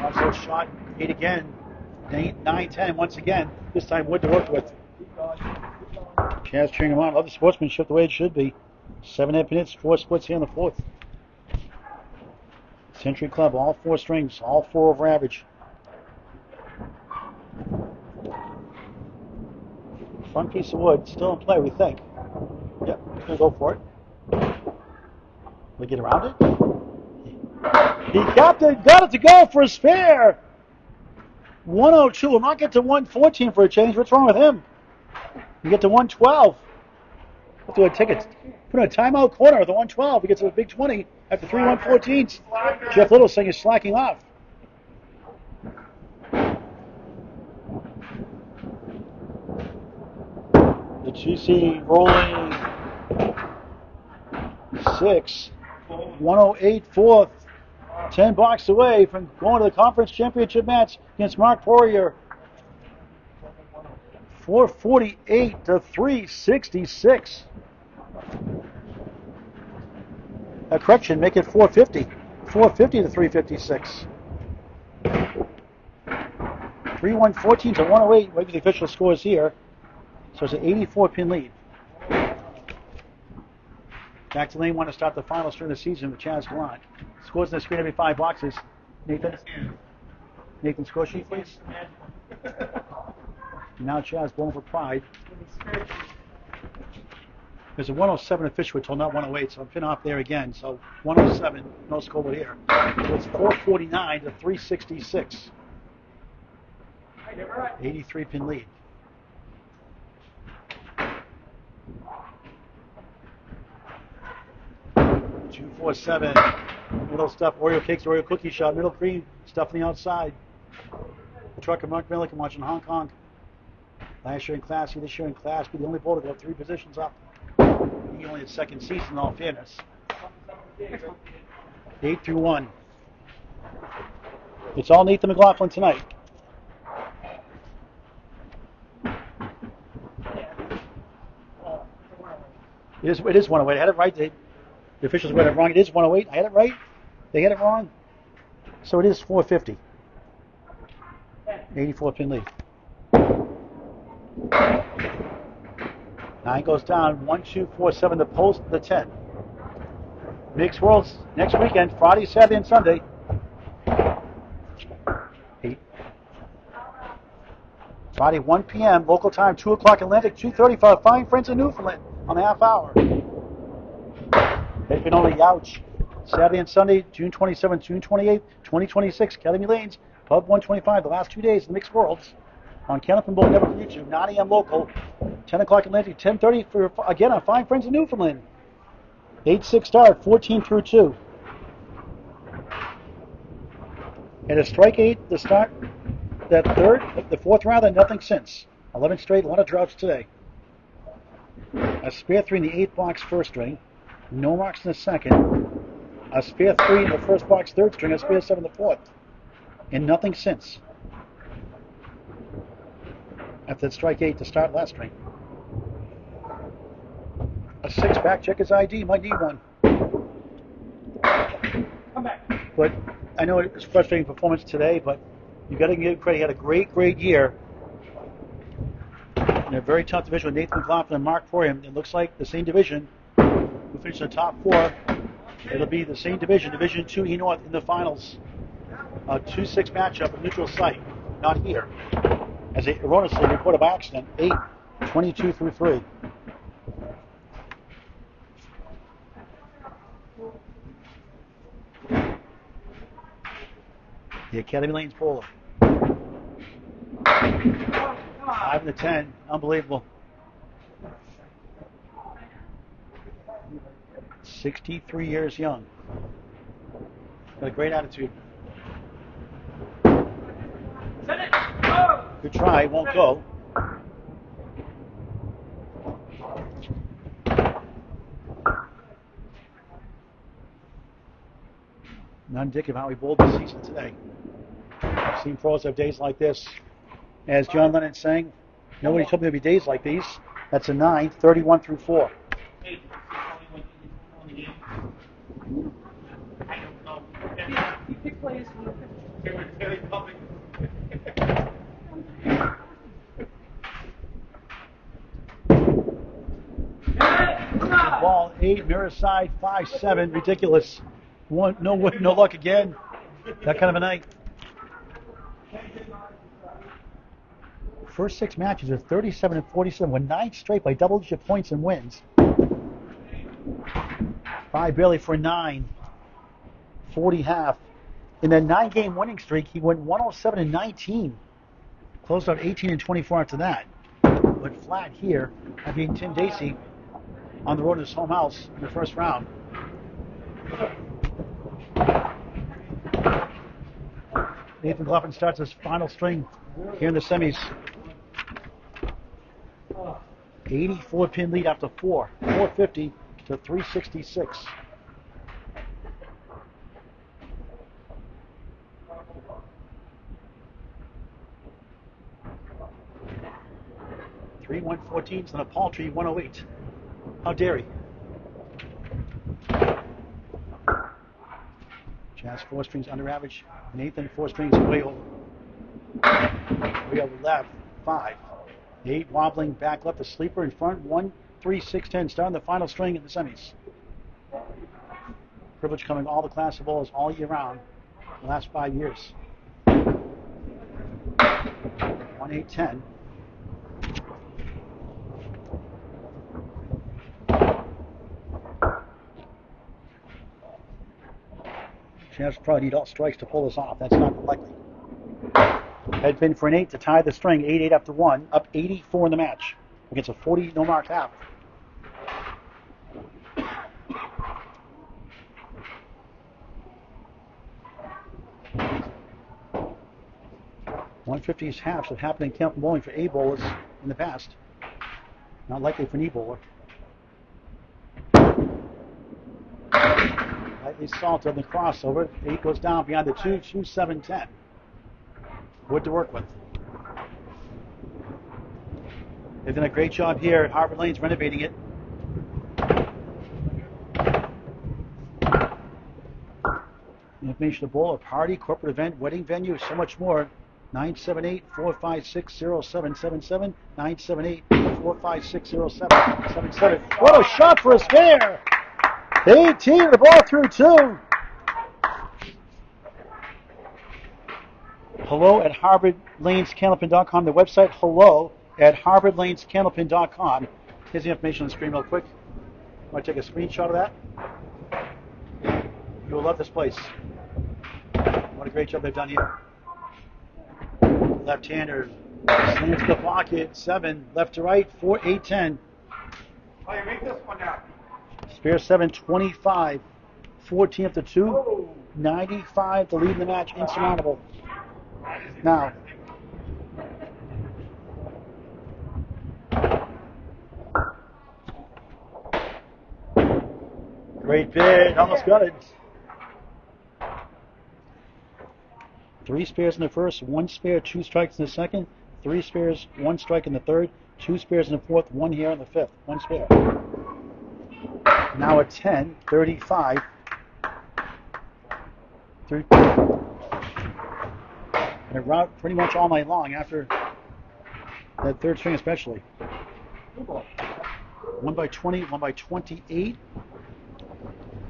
Also shot 8 again. 9-10 once again. This time Wood to work with. Chaz cheering him on. Love the sportsmanship the way it should be. 7 hits, 4 splits here in the 4th. Century Club, all 4 strings, all 4 over average. Front piece of wood, still in play, we think. Yep, he's going to go for it. Will he get around it? He got it to go for a spare. 102. Will not get to 114 for a change. What's wrong with him? You get to 112. Have to take it. Put in a timeout corner with the 112. He gets a big 20 after 3 114s. Jeff Little saying he's slacking off. The GC rolling 6. 108 4th. 10 blocks away from going to the conference championship match against Mark Poirier. 448 to 366. A correction, make it 450. 450 to 356. 3-1-14 to 108. Wait for the official scores here. So it's an 84 pin lead. Back to lane 1 to start the final string of the season with Chaz Gallant. Scores on the screen every 5 boxes. Nathan, score sheet, please. Now Chaz bowling for pride. There's a 107 official total, not 108, so I'm pin off there again. So 107, no scoreboard here. So it's 449 to 366. 83 pin lead. Two, 4, 7. Middle stuff, Oreo cakes, Oreo cookie shop, middle cream, stuff on the outside. The truck of Mark Milliken watching Hong Kong. Last year in Class C, this year in Class B, the only bowler to go 3 positions up. He only had second season in all fairness. 8 through 1. It's all Nathan McLaughlin tonight. It is 108. I had it right. The officials read it wrong. It is 108. I had it right. They had it wrong. So it is 450. 84 pin lead. 9 goes down, 1, 2, 4, 7, the post, the 10. Mixed Worlds next weekend, Friday, Saturday, and Sunday. 8. Friday, 1 p.m., local time, 2 o'clock Atlantic, 2:30 for our fine friends in Newfoundland on the half hour. They can only ouch. Saturday and Sunday, June 27th, June 28th, 2026, Academy Lanes, Pub 125, the last 2 days of the Mixed Worlds. On Cannabis Bowl Network for YouTube, 9 a.m. local, 10 o'clock Atlantic, 10:30 for, again, our fine friends in Newfoundland. 8-6 start, 14 through 2. And a strike 8 to start that the fourth round, and nothing since. 11 straight, a lot of droughts today. A spare 3 in the 8th box, first string. No marks in the second. A spare 3 in the first box, third string. A spare 7 in the fourth. And nothing since. After that strike 8 to start last string. A 6 back, check his ID, might need one. Come back. But I know it was frustrating performance today, but you got to give credit. He had a great year in a very tough division with Nathan McLaughlin and Mark for him. It looks like the same division. Who finished in the top 4? It'll be the same division, Division 2 E-North in the finals. A 2-6 matchup at neutral site, not here. As they erroneously reported by accident, 8-22 through 3. The Academy Lanes bowler. 5 and the 10, unbelievable. 63 years young. Got a great attitude. Good try, won't go. Not indicative of how he bowled this season today. I've seen pros have days like this. As John Lennon sang, nobody told me there'd be days like these. That's a 9, 31 through 4. You pick plays from the picture. Ball 8, mirror side 5-7, ridiculous. No luck again. That kind of a night. First 6 matches are 37 and 47, with 9 straight by double-digit points and wins. 5 barely for 9. 40 half. In that 9-game winning streak, he went 107 and 19. Closed out 18 and 24 after that. But flat here, being Tim Dacey on the road to his home house in the first round. Nathan McLaughlin starts his final string here in the semis. 84 pin lead after 4. 450 to 366. Three 114s and a paltry 108. How dare he? Chaz 4 strings under average. Nathan 4 strings way over. We have left 5. 8 wobbling back left, a sleeper in front. 1, 3, 6, 10. Starting the final string in the semis. Privilege coming all the class of bowlers all year round. The last 5 years. 1, 8, 10. Chaz probably need all strikes to pull this off. That's not likely. Head pin for an 8 to tie the string. 8-8 after 1. Up 84 in the match. Against a 40 no mark half. .150s halves have happened in camp bowling for A bowlers in the past. Not likely for an E bowler. Lightly salted on the crossover. 8 goes down behind the 2, 2, 7, 10. Wood to work with. They've done a great job here at Harvard Lanes renovating it. Information to bowl, a party, corporate event, wedding venue, so much more. 978-456-0777. 978-456-0777. What a shot for a spare! 18, the ball through 2. Hello at HarvardLanesCandlepin.com. The website, hello at HarvardLanesCandlepin.com. Here's the information on the screen real quick. I want to take a screenshot of that. You'll love this place. What a great job they've done here. Left-hander slams to the pocket. 7, left to right. 4, 8, 10. Oh, you make this one now. Spare 7, 25. 14 up to 2. 95 to lead the match. Insurmountable. Now, great bid. Almost got it. 3 spares in the first, 1 spare, 2 strikes in the second, 3 spares, 1 strike in the third, 2 spares in the fourth, 1 here in the fifth, 1 spare. Now a 10, 35. And a route pretty much all night long after that third string especially. 1 by 20, 1 by 28,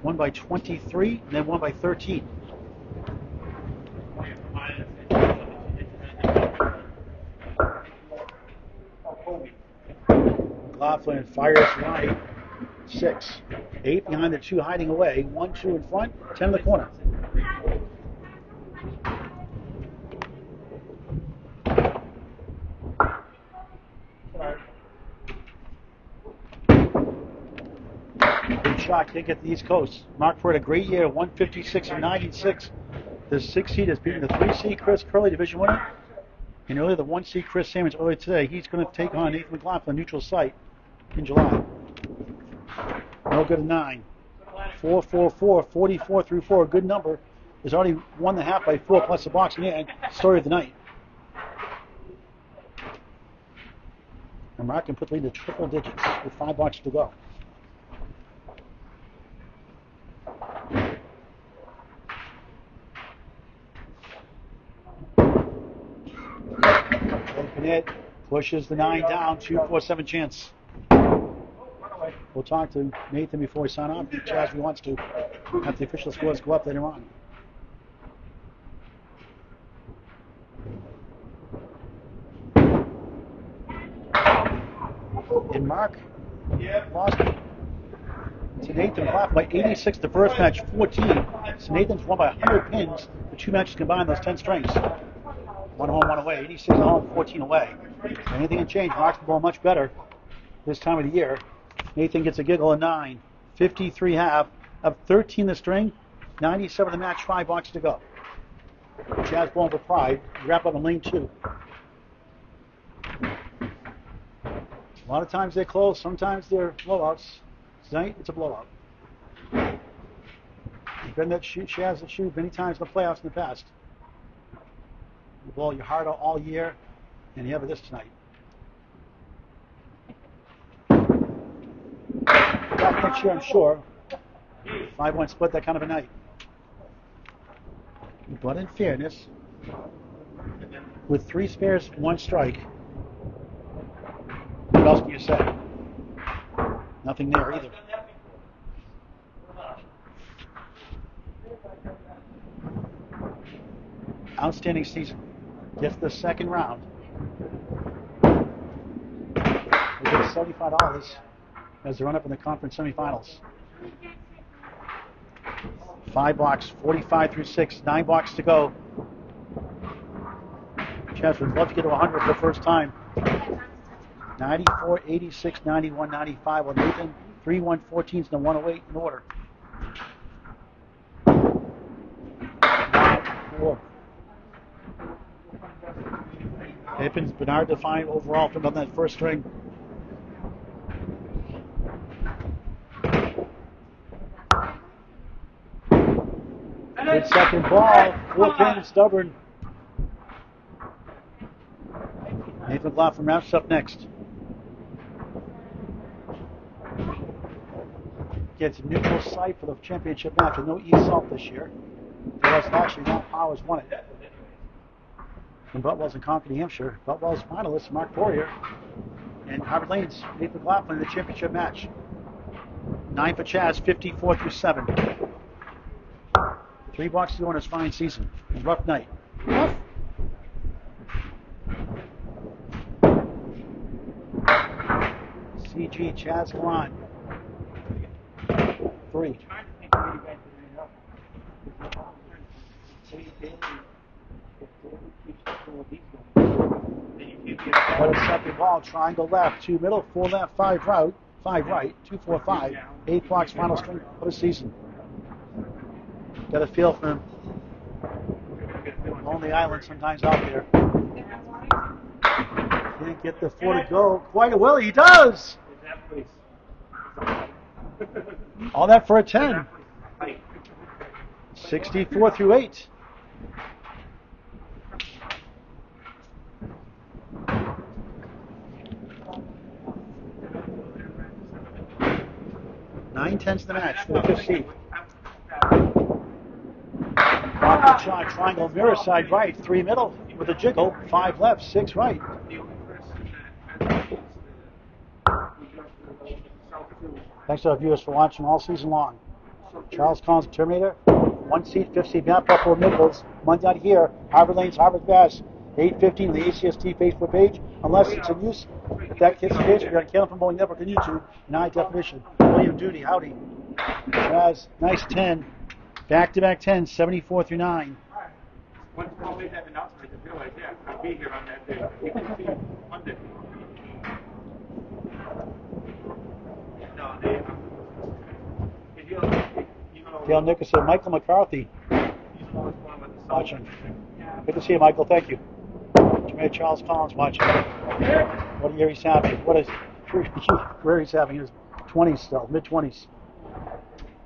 1 by 23, and then 1 by 13. McLaughlin fires right. 6. 8 behind the 2 hiding away. 1, 2 in front. 10 in the corner. Big shot. Can't get the East Coast. Mark for it a great year. 156 and 96. The 6 seed has beaten the 3 seed Chris Curley, division winner. And earlier the 1 seed Chris Sammons earlier today. He's going to take on Nathan McLaughlin, neutral site, in July. No good at 9. 4, 4, 4, 44 through 4. Good number. Has already won the half by 4 plus the box in the end. Story of the night. And Mark can put the lead to triple digits with 5 boxes to go. Open it. Pushes the 9 down. 2, 4, 7 chance. We'll talk to Nathan before we sign off. Chaz, if he wants to. Have the official scores go up later on. And Mark lost to Nathan McLaughlin by 86 the first match, 14. So Nathan's won by 100 pins. The 2 matches combined, those 10 strings. 1 home, 1 away. 86 at home, 14 away. Anything can change. Mark's the ball much better this time of the year. Nathan gets a giggle of 9. 53 half. Up 13 the string. 97 the match. 5 boxes to go. Chaz bowling for pride. Wrap up in lane 2. A lot of times they're close. Sometimes they're blowouts. Tonight, it's a blowout. You've been that Chaz that shoot many times in the playoffs in the past. You blow your heart out all year, and you have this tonight. Back next year, I'm sure. 5-1 split, that kind of a night. But in fairness, with 3 spares, 1 strike, what else can you say? Nothing there either. Outstanding season. Gets the second round. They get $75 as they run up in the conference semifinals. 5 box, 45 through 6, 9 boxes to go. Chaz would love to get to 100 for the first time. 94, 86, 91, 95 on Nathan. 3, 1, 14s and 108 in order. 4. Pippin's been hard to find overall from on that first string. Good second ball. 4 pin, stubborn. Nathan McLaughlin wraps up next. Gets a neutral site for the championship match with no East Salt this year. For us, actually, Mount Powers won it. from Butwell's in Concord, New Hampshire. Butwell's finalists, Mark Poirier and Harvard Lane's Nate McLaughlin in the championship match. 9 for Chaz, 54 through 7. 3 blocks to go in his fine season. A rough night. Yes. CG, Chaz Gallant. 3. What a second ball. Triangle left, 2 middle, 4 left, 5 right, 2, 4, 5. 8 blocks, final string of the season. Got a feel for him. Lonely Island sometimes out there. Can't get the 4 to go quite well. He does! All that for a 10. 64 through 8. Nine tenths of the match for the 5th seed. Rocket shot, triangle, mirror side right, 3 middle with a jiggle, 5 left, 6 right. Thanks to our viewers for watching all season long. Charles Collins, Terminator, 1 seed, 5th seed, Matt Buffalo Nichols. Monday night here, Harvard Lane's Harvard Bass, 8:15 on the ACST Facebook page. Unless it's in use, if that kid's page, we've got a Gallant from Bowling Network on YouTube, in high definition. William Duty, howdy. Chaz, nice 10. Back-to-back 10, 74 through 9. Once we always have announcement to realize, yeah, I'll be here on that day. You can see Monday. No, Dale Nickerson, Michael McCarthy. Watching. Good to see you, Michael. Thank you. Jermaine Charles Collins watching. What a year he's having. What a career he's having in his 20s still, mid-20s.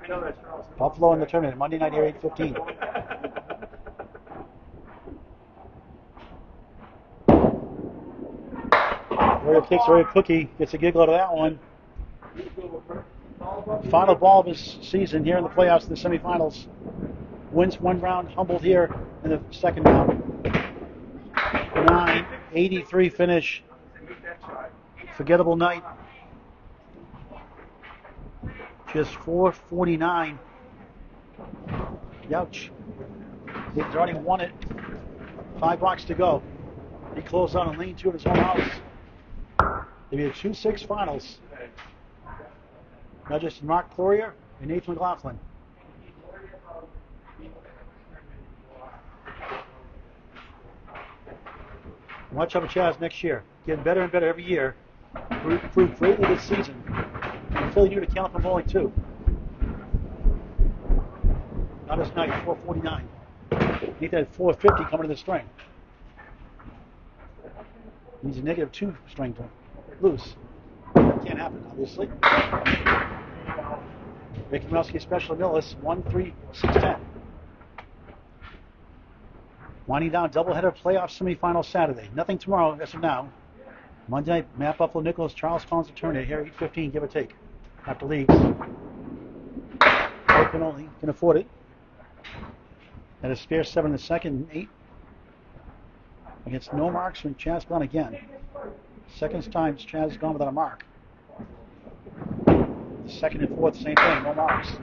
I know that's Charles. Buffalo in the tournament, Monday night here, 8:15. Royal kicks Royal Cookie, gets a giggle out of that one. Final ball of his season here in the playoffs, in the semifinals. Wins 1 round, humbled here in the second round. 9-83 finish. Forgettable night. Just 4:49. Youch. He's already won it. 5 blocks to go. He closed out on lane 2 of his own house. They'll be a 2-6 finals. Now just Mark Poirier and Nathan McLaughlin. Watch out for Chaz next year. Getting better and better every year. Improved greatly this season. And Philly new to Gallant from Bowling too. Not his night, 4:49. Nathan had 4:50 coming to the string. Needs a -2 string to lose. Can't happen, obviously. Rick Kamrowski Special Millis, 1-3-6-10. Winding down doubleheader playoff semifinal Saturday. Nothing tomorrow as of now. Monday night, Matt Buffalo Nichols, Charles Collins Attorney here, 8:15, give or take. After leagues. Open only, can afford it. And a spare 7 in the second and 8. Against no marks from Chaz Gallant again. Second time Chaz has gone without a mark. The second and fourth, same thing, no marks.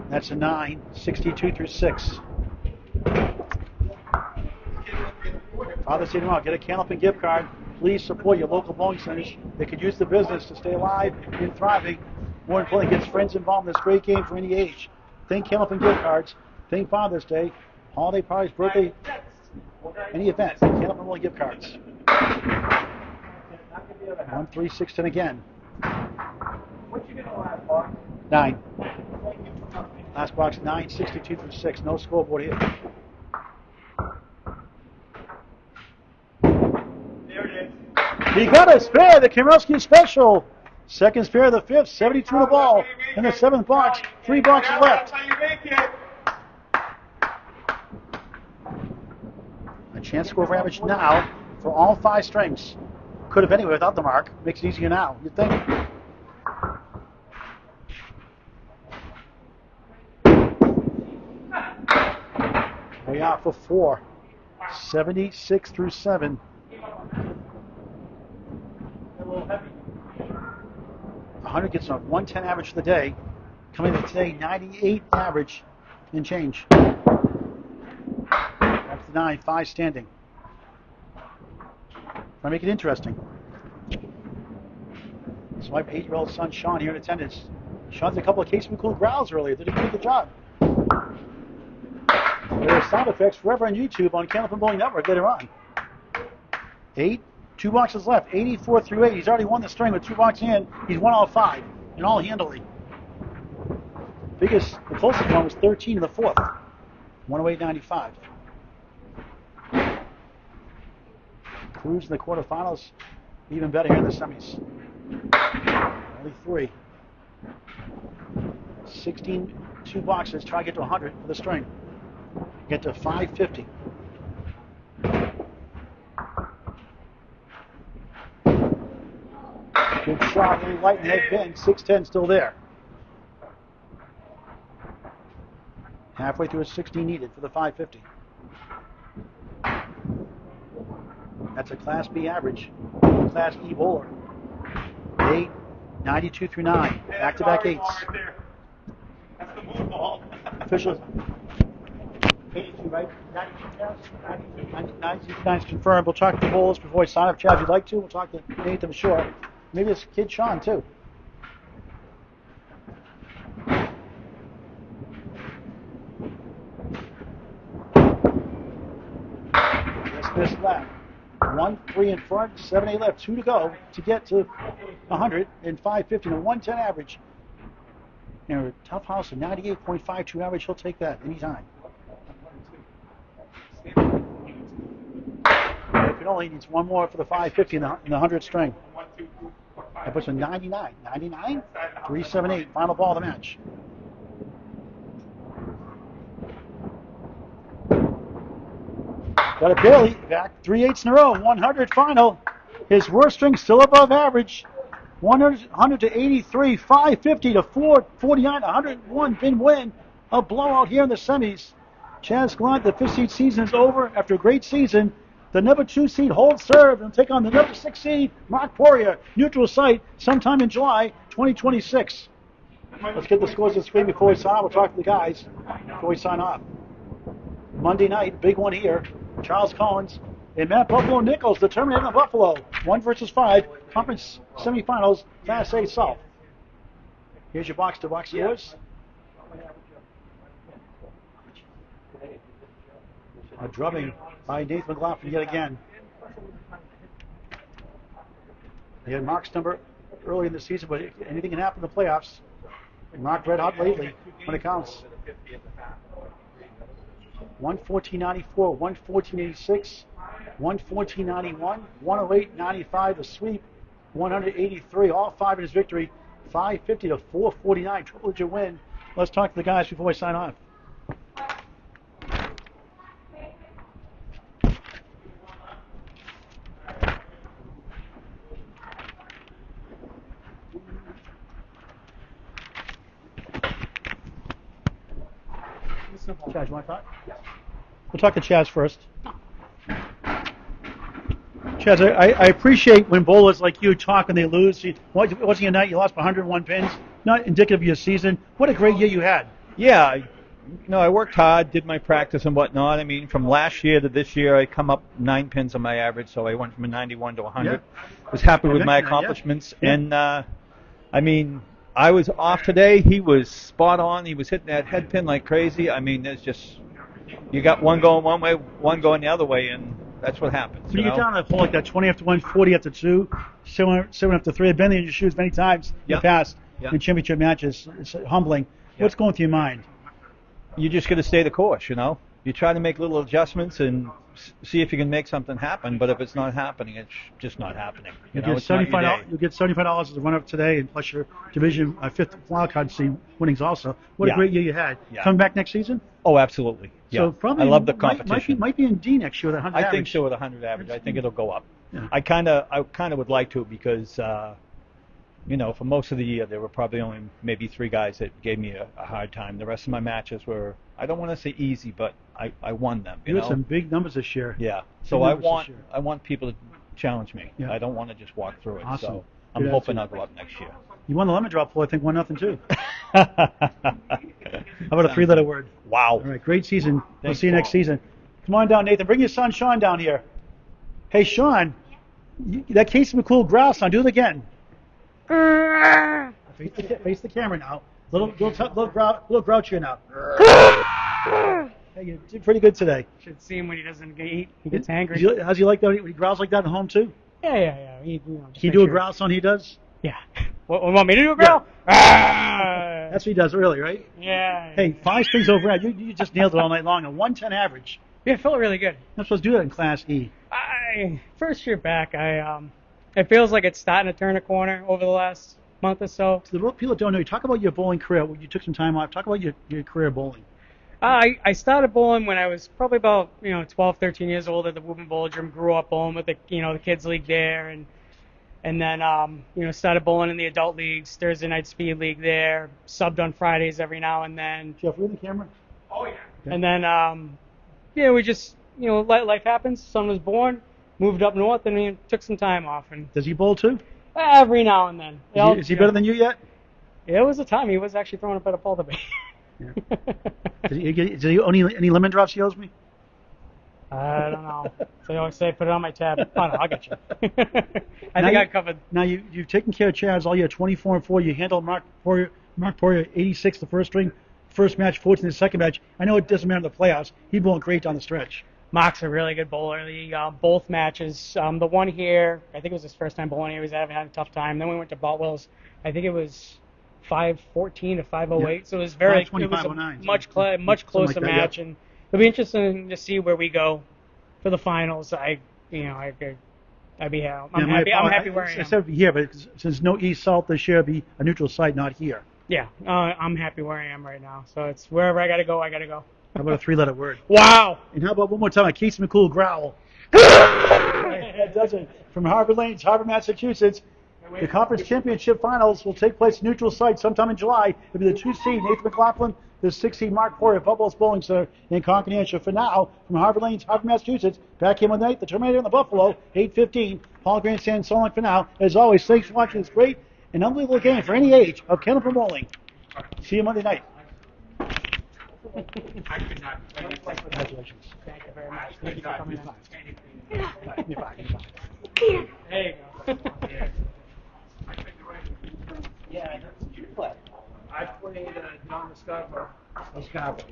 That's a 9, 62 through 6. Father's Day tomorrow. Get a Gallant gift card. Please support your local bowling centers. They could use the business to stay alive and thriving. More importantly, gets friends involved in this great game for any age. Think Gallant gift cards. Think Father's Day. Holiday parties, birthday, any event. Gallant bowling gift cards. 1-3-6-10 again. 9. Last box 9, 62 through 6. No scoreboard here. There it is. He got a spare, the Kamrowski Special. Second spare of the 5th, 72 the ball. In the 7th box, 3 boxes left. A chance to go over average now for all 5 strings. Could have anyway without the mark. Makes it easier now, you'd think. We are for 4. 76 through 7. A little heavy. 100 gets a 110 average for the day. Coming in today, 98 average and change. After 9, 5 standing. Try to make it interesting. So my 8-year-old son Sean here in attendance. Sean's a couple of Case Cool growls earlier. Did a pretty good job. There are sound effects forever on YouTube on Gallant Bowling Network later on. 8, 2 boxes left. 84 through 8. He's already won the string with 2 boxes in. He's won all 5 and all handily. The closest one was 13 in the 4th. 108.95. Cruise in the quarterfinals. Even better here in the semis. Only 3. 16, 2 boxes. Try to get to 100 for the string. Get to 550. Good shot, really light in the head pin. 610 still there. Halfway through a 60 needed for the 550. That's a Class B average. Class E bowler. 8, 92 through 9. Back-to-back 8s. Right there. That's the moon ball. Officials. 82, right? 92 confirmed. We'll talk to the bowlers before we sign up. Chad, if you'd like to, we'll talk to Nate, I'm sure. Maybe this kid Sean, too. This lap. 1, 3 in front, 7, 8 left, 2 to go to get to 100 and 550 and a 110 average. And a tough house, a 98.52 average. He'll take that anytime. If it only needs one more for the 550 in the 100 string. That puts a 99. 99? 378. Final ball of the match. Got it barely back. 3 8s in a row. 100 final. His worst string still above average. 100 to 83. 550 to 449. 101 pin win. A blowout here in the semis. Chaz Gallant, the 5th seed season is over after a great season. The number 2 seed holds serve and take on the number 6 seed, Mark Poirier, neutral site, sometime in July 2026. Let's get the scores on the screen before we sign off. We'll talk to the guys before we sign off. Monday night, big one here. Charles Collins and Matt Buffalo Nichols, the Terminator of Buffalo. 1 versus 5, conference semifinals, Class A South. Here's your box-to-box scores. A drubbing by Nathan McLaughlin yet again. They had Mark's number early in the season, but anything can happen in the playoffs. And Mark red hot lately when it counts. 114.94, 114.86, 114.91, 108.95 the sweep, 183, all 5 in his victory, 550 to 449, triple-digit win. Let's talk to the guys before we sign off. Chaz, you want to talk? We'll talk to Chaz first. Chaz, I appreciate when bowlers like you talk when they lose. Wasn't your night you lost by 101 pins? Not indicative of your season. What a great year you had. Yeah, I worked hard, did my practice and whatnot. I mean, from last year to this year, I come up 9 pins on my average, so I went from a 91 to 100. Yeah. Was happy with my accomplishments. Yeah. And, I mean, I was off today. He was spot on. He was hitting that head pin like crazy. I mean, there's just, you got one going one way, one going the other way, and that's what happens. So you get down to the hole like that, 20 after 1, 40 after 2, 7 after 3. I've been in your shoes many times in the past in championship matches. It's humbling. What's going through your mind? You just got to stay the course, You try to make little adjustments and see if you can make something happen, but if it's not happening, it's just not happening. You'll get $75 as a run-up today, and plus your division 5th wildcard seed winnings also. What a great year you had. Yeah. Coming back next season? Oh, absolutely. Yeah. So probably I love the competition. Might be in D next year with 100 average. I think so with 100 average. I think it'll go up. Yeah. I kind of would like to because, for most of the year there were probably only maybe 3 guys that gave me a hard time. The rest of my matches I don't want to say easy, but I won them. You had some big numbers this year. Yeah. So Big I numbers this want year. I want people to challenge me. Yeah. I don't want to just walk through it. Awesome. So I'm Good hoping attitude. I'll go up next year. You won the lemon drop pool, I think 1-0 too. How How about a 3-letter word? Wow. All right, great season. We'll Thanks, see you next Paul. season. Come on down, Nathan. Bring your son Sean down here. Hey, Sean, that Casey McCool growl sound. Do it again. Face the camera now. Little grouchier now. Hey, you did pretty good today. Should see him when he doesn't eat. He gets angry. How's he like that when he growls like that at home too? Yeah. Just Can you make do a sure. growl sound he does? Yeah. What want me to do a growl? Ah! That's what he does early, right? Yeah. Hey, 5 springs over. You just nailed it all night long. A 110 average. Yeah, it felt really good. You're not supposed to do that in Class E. First year back, it feels like it's starting to turn a corner over the last month or so. To the people that don't know, you talk about your bowling career. You took some time off. Talk about your career bowling. I started bowling when I was probably about 12, 13 years old at the Woburn Bowl Gym. Grew up bowling with the kids league there, and then started bowling in the adult leagues, Thursday night speed league there. Subbed on Fridays every now and then. Jeff, read the camera. Oh, yeah. And then we just life happens. Son was born, moved up north, and we took some time off. And Does he bowl too? every now and then. Is he better than you yet? It was a time he was actually throwing a better ball than me. Yeah. Did he own any lemon drops he owes me? I don't know. So they always say, put it on my tab. Oh, no, I'll get you. I Now think you- I covered. Now you've taken care of Chaz all year, 24-4. You handled Mark Poirier, 86 the first string, first match, 14 the second match. I know it doesn't matter in the playoffs. He bowling great down the stretch. Mark's a really good bowler. Both matches. The one here, I think it was his first time bowling here. He was having a tough time. Then we went to Botwell's. I think it was 514 to 508. Yeah. So it was very, it 525-09, was a much something closer like that, match, yeah. and it'll be interesting to see where we go for the finals. I'd be happy. I'm happy where I am. I said here, but since no East Salt this year, it'll be a neutral site, not here. Yeah, I'm happy where I am right now. So it's wherever I gotta go, I gotta go. How about a 3-letter word? Wow. And how about one more time, a Casey McCool growl? It does it. From Harvard Lanes, Harvard, Massachusetts. The conference championship finals will take place neutral site sometime in July. It'll be the 2 seed Nathan McLaughlin, the 6 seed Mark Poirier at Buffalo's Bowling Center in Concord, New Hampshire. For now, from Harvard Lanes, Harvard, Massachusetts, back here on the night, the Terminator and the Buffalo, 8:15. Paul Grandstand, so long for now. As always, thanks for watching this great and unbelievable game for any age of Kennel Bowling. See you Monday night. I could not. Congratulations. Thank you very much. Thank you for coming in. Give me five. There you go. Yeah, that's you play. I played John Scarborough. Scarborough.